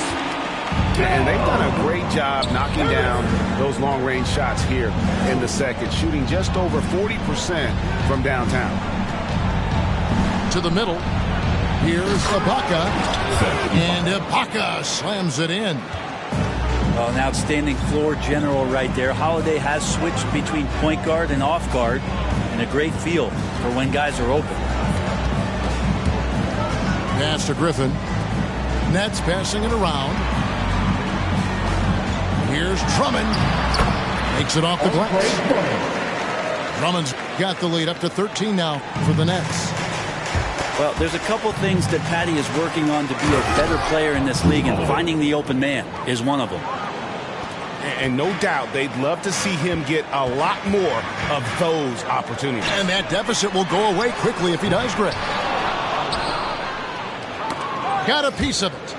And they've done a great job knocking down those long-range shots here in the second, shooting just over 40% from downtown.
To the middle. Here's Ibaka. And Ibaka slams it in.
Well, an outstanding floor general right there. Holiday has switched between point guard and off guard, and a great feel for when guys are open.
Pass to Griffin. Nets passing it around. Here's Drummond. Makes it off the glass. Drummond's got the lead up to 13 now for the Nets.
Well, there's a couple things that Patty is working on to be a better player in this league, and finding the open man is one of them.
And no doubt they'd love to see him get a lot more of those opportunities.
And that deficit will go away quickly if he does, Greg. Got a piece of it.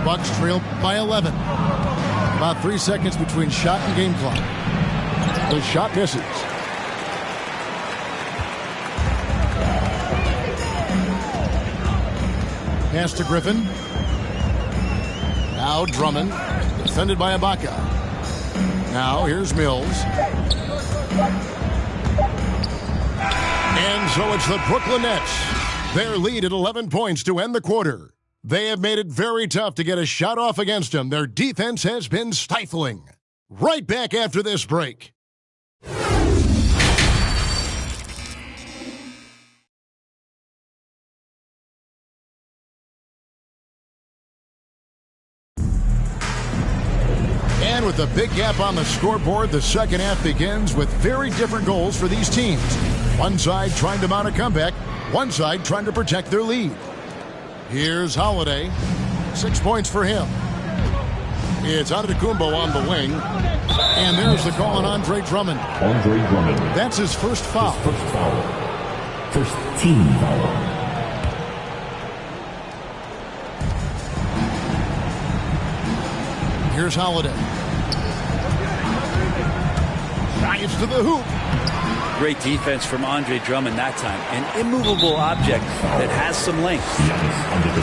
Bucks trail by 11. About 3 seconds between shot and game clock. The shot misses. Pass to Griffin. Now Drummond. Defended by Ibaka. Now here's Mills. And so it's the Brooklyn Nets. Their lead at 11 points to end the quarter. They have made it very tough to get a shot off against them. Their defense has been stifling. Right back after this break. And with a big gap on the scoreboard, the second half begins with very different goals for these teams. One side trying to mount a comeback, one side trying to protect their lead. Here's Holiday. 6 points for him. It's Antetokounmpo on the wing. And there's the call on Andre Drummond.
Andre Drummond.
That's his first foul.
His first foul. First team foul.
Here's Holiday. Drives to the hoop.
Great defense from Andre Drummond that time. An immovable object that has some length.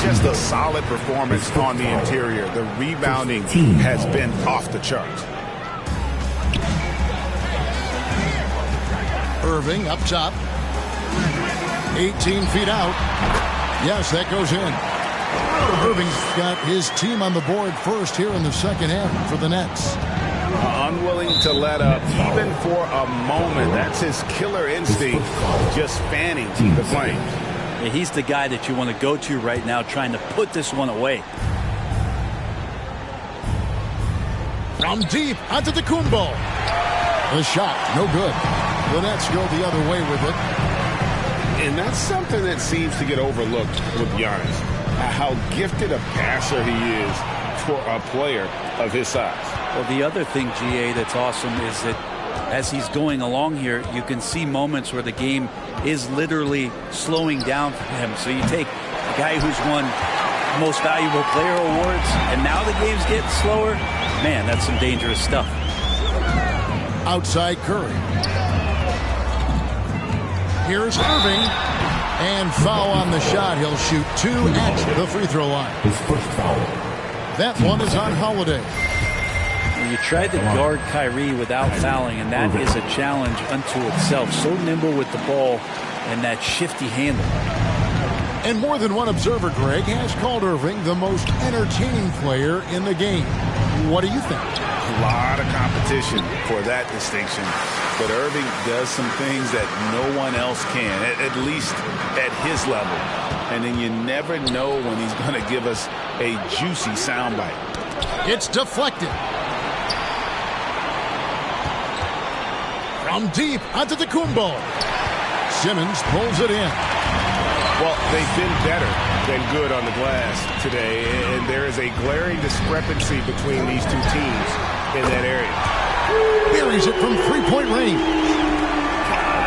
Just a solid performance on the interior. The rebounding has been off the charts.
Irving up top. 18 feet out. Yes, that goes in. Irving's got his team on the board first here in the second half for the Nets.
Unwilling to let up even for a moment. That's his killer instinct, just fanning the flames.
Yeah, he's the guy that you want to go to right now, trying to put this one away.
From deep onto the Antetokounmpo. The shot, no good. The Nets go the other way with it.
And that's something that seems to get overlooked with Giannis. How gifted a passer he is for a player of his size.
Well, the other thing, GA, that's awesome is that as he's going along here, you can see moments where the game is literally slowing down for him. So you take a guy who's won Most Valuable Player awards, and now the game's getting slower. Man, that's some dangerous stuff.
Outside Curry. Here's Irving. And foul on the shot. He'll shoot 2 at the free throw line.
His first foul.
That one is on Holiday.
You tried to guard Kyrie without fouling, and that is a challenge unto itself. So nimble with the ball and that shifty handle.
And more than one observer, Greg, has called Irving the most entertaining player in the game. What do you think?
A lot of competition for that distinction. But Irving does some things that no one else can, at least at his level. And then you never know when he's going to give us a juicy soundbite.
It's deflected. From deep onto the Antetokounmpo. Simmons pulls it in.
Well, they've been better than good on the glass today, and there is a glaring discrepancy between these two teams in that area.
Buries it from three-point range.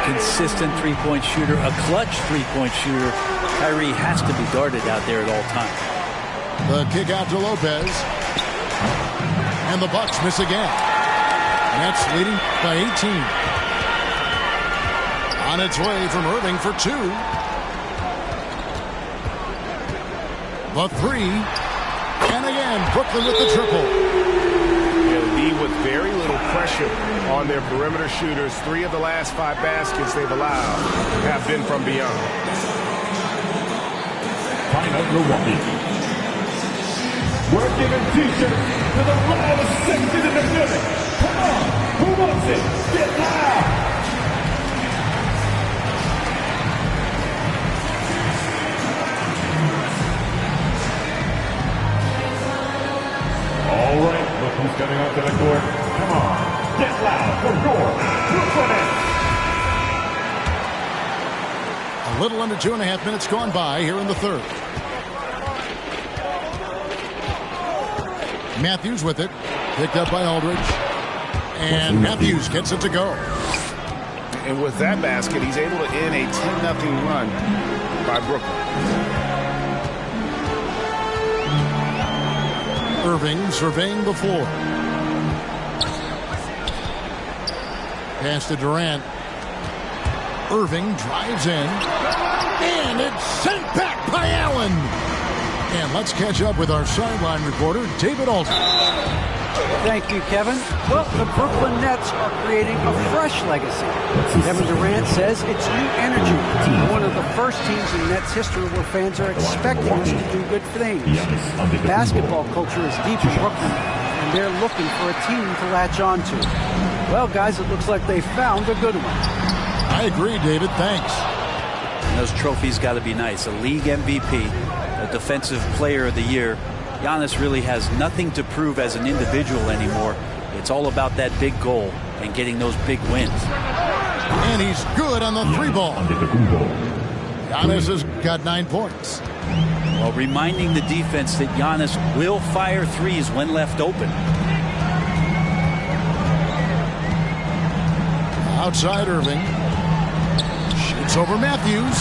Consistent three-point shooter, a clutch three-point shooter. Kyrie has to be guarded out there at all times.
The kick out to Lopez. And the Bucks miss again. Nets leading by 18. On its way from Irving for 2. The 3. And again, Brooklyn with the triple.
They'll be with very little pressure on their perimeter shooters. 3 of the last 5 baskets they've allowed have been from beyond.
Timeout Milwaukee. We're giving t-shirts to the loudest section in the building. Come on, who wants it? Get loud! All right, look who's coming onto the court. Come on, get loud for your Brooklyn Nets.
A little under 2.5 minutes gone by here in the third. Matthews with it. Picked up by Aldridge. And Matthews gets it to go.
And with that basket, he's able to end a 10-0 run by Brooklyn.
Irving surveying the floor. Pass to Durant. Irving drives in. And it's sent back by Allen. And let's catch up with our sideline reporter, David Alton.
Thank you, Kevin. Well, the Brooklyn Nets are creating a fresh legacy. Kevin Durant says it's new energy. One of the first teams in Nets history where fans are expecting us to do good things. Basketball culture is deep in Brooklyn, and they're looking for a team to latch on to. Well, guys, it looks like they found a good one.
I agree, David. Thanks.
And those trophies got to be nice. A league MVP, a defensive player of the year. Giannis really has nothing to prove as an individual anymore. It's all about that big goal and getting those big wins.
And he's good on the 3-ball. Giannis has got 9 points.
Well, reminding the defense that Giannis will fire threes when left open.
Outside Irving. Shoots over Matthews.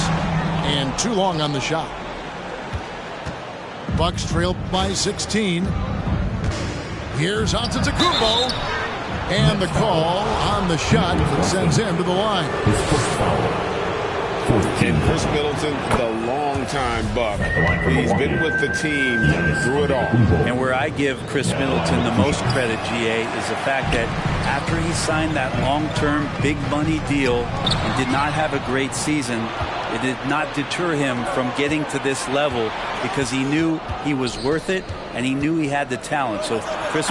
And too long on the shot. Bucks trail by 16. Here's Antetokounmpo. And the call on the shot that sends him to the line.
And Chris Middleton, the longtime Buck. He's been with the team through it all.
And where I give Chris Middleton the most credit, GA, is the fact that after he signed that long-term big money deal and did not have a great season, it did not deter him from getting to this level because he knew he was worth it and he knew he had the talent. So Chris...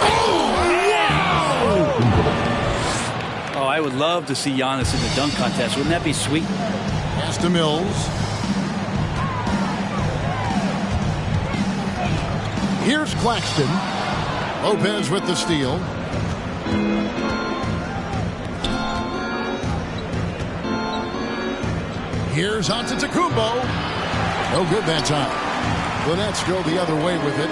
Oh, I would love to see Giannis in the dunk contest. Wouldn't that be sweet?
Pass to Mills. Here's Claxton. Lopez with the steal. Here's Antetokounmpo. No good that time. The Nets go the other way with it.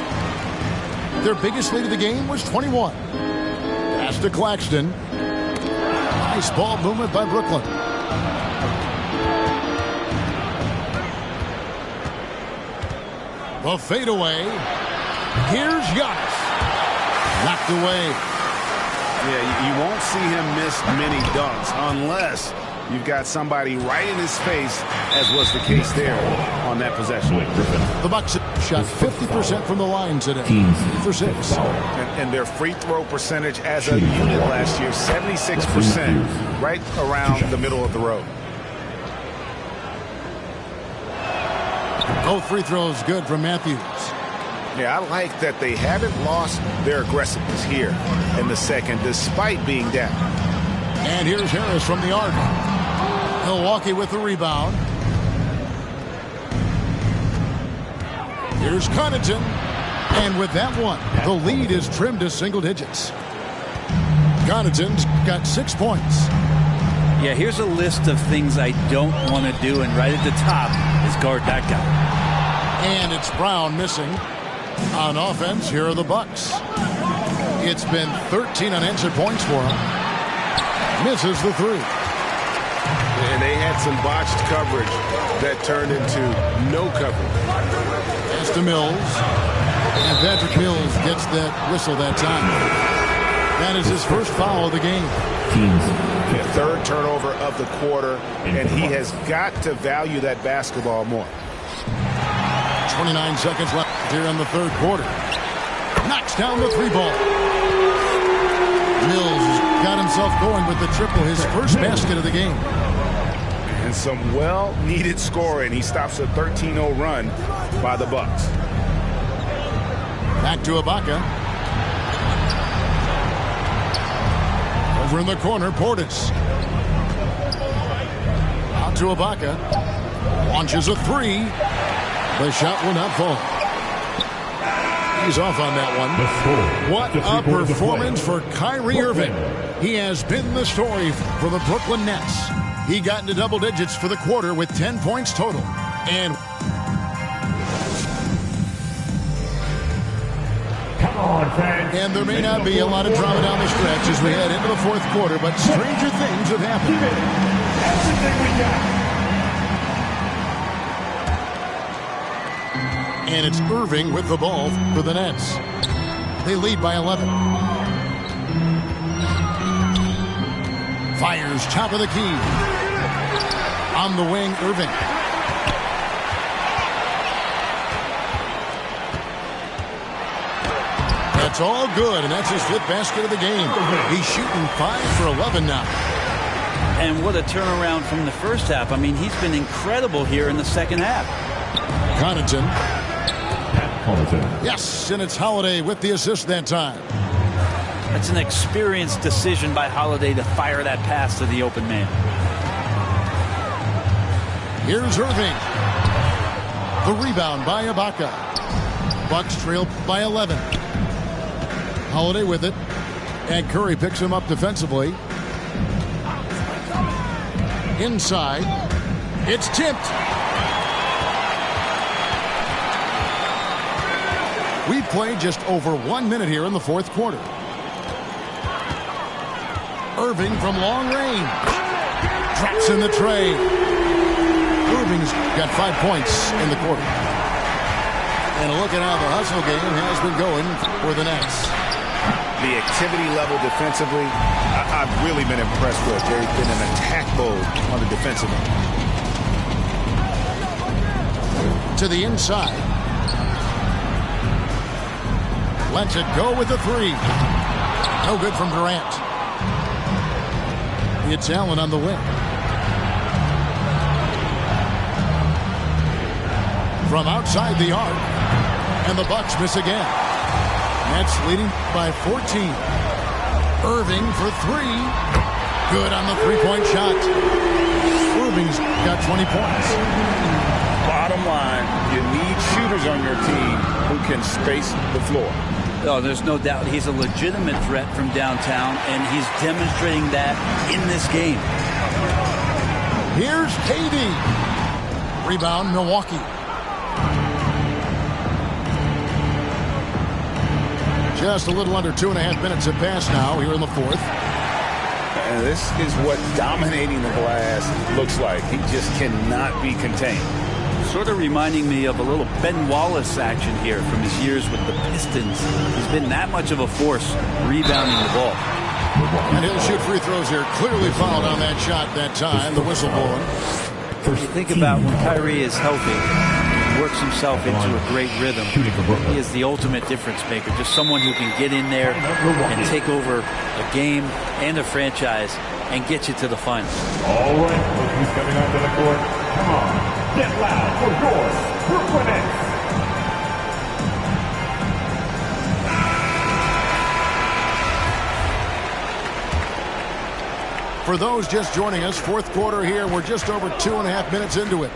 Their biggest lead of the game was 21. Pass to Claxton. Nice ball movement by Brooklyn. The fadeaway. Here's Giannis. Knocked away.
Yeah, you won't see him miss many dunks unless you've got somebody right in his face, as was the case there on that possession.
The Bucks shot 50% from the line today. 3 for 6.
And their free throw percentage as a unit last year, 76%, right around the middle of the road.
Both free throws good from Matthews.
Yeah, I like that they haven't lost their aggressiveness here in the second, despite being down.
And here's Harris from the arc. Milwaukee with the rebound. Here's Connaughton. And with that one, the lead is trimmed to single digits. Connaughton's got 6 points.
Yeah, here's a list of things I don't want to do, and right at the top is guard that guy.
And it's Brown missing. On offense, here are the Bucks. It's been 13 unanswered points for him. Misses the 3.
And they had some botched coverage that turned into no coverage.
Pass to Mills. Patrick Mills gets that whistle that time. That is his first foul of the game.
Third turnover of the quarter, and he has got to value that basketball more.
29 seconds left here in the third quarter. Knocks down the three ball. Mills has got himself going with the triple, his first basket of the game.
And some well-needed scoring. He stops a 13-0 run by the Bucks.
Back to Ibaka. Over in the corner, Portis. Out to Ibaka. Launches a three. The shot will not fall. He's off on that one. What a performance for Kyrie Irving. He has been the story for the Brooklyn Nets. He got into double digits for the quarter with 10 points total. And there may not be a lot of drama down the stretch as we head into the fourth quarter, but stranger things have happened. And it's Irving with the ball for the Nets. They lead by 11. Fires top of the key. On the wing, Irving. That's all good, and that's his fifth basket of the game. He's shooting 5 for 11 now.
And what a turnaround from the first half. I mean, he's been incredible here in the second half.
Connaughton. Yes, and it's Holiday with the assist that time.
That's an experienced decision by Holiday to fire that pass to the open man.
Here's Irving. The rebound by Ibaka. Bucks trail by 11. Holiday with it. And Curry picks him up defensively. Inside. It's tipped. We've played just over 1 minute here in the fourth quarter. Irving from long range. Drops in the tray. Irving's got 5 points in the quarter. And a look at how the hustle game has been going for the Nets.
The activity level defensively, I've really been impressed with. They've been in attack mode on the defensive end.
To the inside. Lets it go with the three. No good from Durant. It's Allen on the wing. From outside the arc. And the Bucks miss again. Nets leading by 14. Irving for three. Good on the three-point shot. Irving's got 20 points.
Bottom line, you need shooters on your team who can space the floor.
Oh, there's no doubt he's a legitimate threat from downtown, and he's demonstrating that in this game.
Here's KD. Rebound, Milwaukee. Just a little under 2.5 minutes have passed now here in the fourth.
And this is what dominating the glass looks like. He just cannot be contained.
Sort of reminding me of a little Ben Wallace action here from his years with the Pistons. He's been that much of a force rebounding the ball.
And he'll shoot free throws here. Clearly fouled on that shot that time. The whistle blowing.
You think about when Kyrie is healthy, works himself into a great rhythm. He is the ultimate difference maker. Just someone who can get in there and take over a game and a franchise and get you to the finals.
All right, who's coming onto the court? Come on, get loud for your Brooklyn Nets.
For those just joining us, fourth quarter here. We're just over 2.5 minutes into it.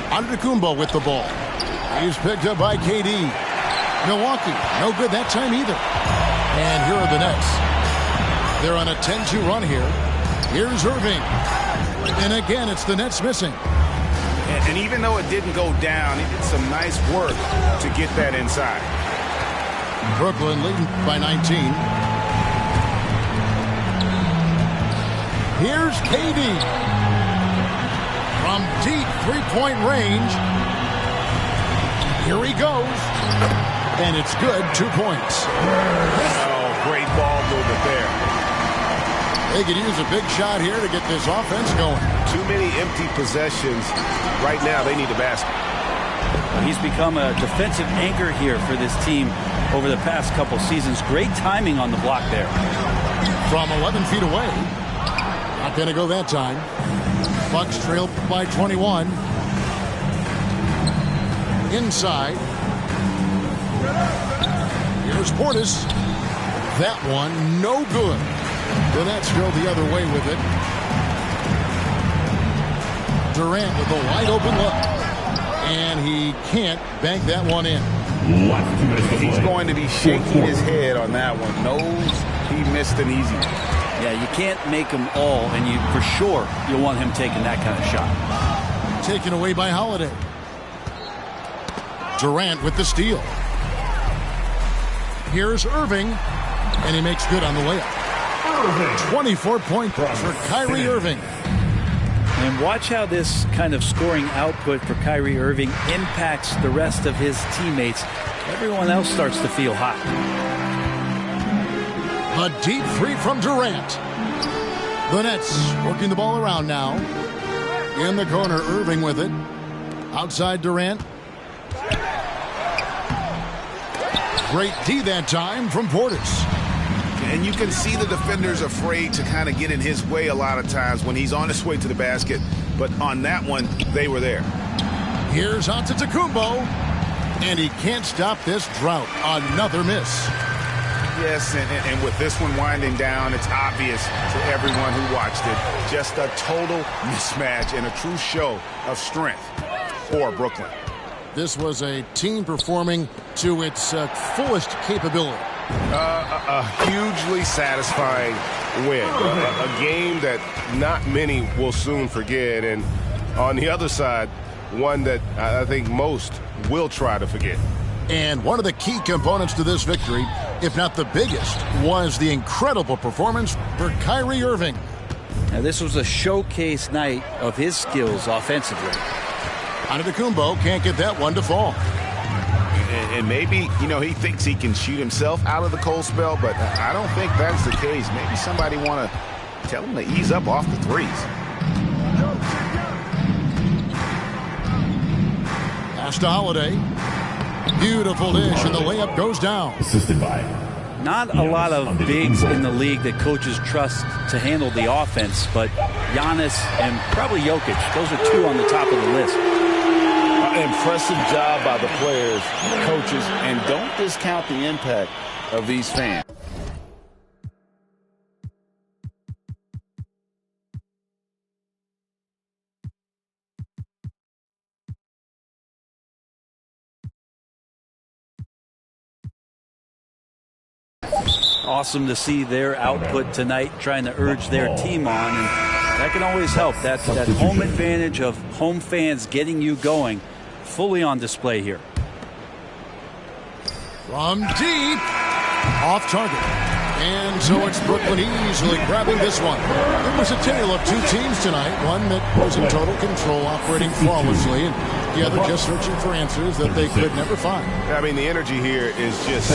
Antetokounmpo with the ball. He's picked up by KD. Milwaukee, no good that time either. And here are the Nets. They're on a 10-2 run here. Here's Irving. And again, it's the Nets missing.
And even though it didn't go down, he did some nice work to get that inside.
Brooklyn leading by 19. Here's KD. From deep three-point range. Here he goes. And it's good. 2 points.
Oh, great ball movement there.
They could use a big shot here to get this offense going.
Too many empty possessions. Right now, they need a basket.
He's become a defensive anchor here for this team over the past couple seasons. Great timing on the block there.
From 11 feet away. Not going to go that time. Bucks trail by 21. Inside. Here's Portis. That one, no good. The Nets go the other way with it. Durant with a wide open look. And he can't bank that one in.
He's going to be shaking his head on that one. Knows he missed an easy one.
Yeah, you can't make them all, and you for sure you'll want him taking that kind of shot.
Taken away by Holiday. Durant with the steal. Here's Irving, and he makes good on the layup. 24-point for Kyrie Irving.
And watch how this kind of scoring output for Kyrie Irving impacts the rest of his teammates. Everyone else starts to feel hot.
A deep three from Durant. The Nets working the ball around now. In the corner, Irving with it. Outside Durant. Great D that time from Portis.
And you can see the defenders afraid to kind of get in his way a lot of times when he's on his way to the basket. But on that one, they were there.
Here's Antetokounmpo. And he can't stop this drought. Another miss.
Yes, and with this one winding down, it's obvious to everyone who watched it. Just a total mismatch and a true show of strength for Brooklyn.
This was a team performing to its fullest capability.
A hugely satisfying win. A game that not many will soon forget. And on the other side, one that I think most will try to forget.
And one of the key components to this victory, if not the biggest, was the incredible performance for Kyrie Irving.
Now, this was a showcase night of his skills offensively.
Antetokounmpo can't get that one to fall.
And maybe, he thinks he can shoot himself out of the cold spell, but I don't think that's the case. Maybe somebody want to tell him to ease up off the threes.
Pass to Holiday. Beautiful dish, and the layup goes down.
Assisted by.
Not a lot of bigs in the league that coaches trust to handle the offense, but Giannis and probably Jokic, those are two on the top of the list.
Impressive job by the players, coaches, and don't discount the impact of these fans.
Awesome to see their output tonight, trying to urge their team on, and that can always help. That home advantage of home fans getting you going, fully on display here.
From deep, off target. And so it's Brooklyn easily grabbing this one. It was a tale of two teams tonight, one that was in total control, operating flawlessly, and the other just searching for answers that they could never find.
I mean, the energy here is just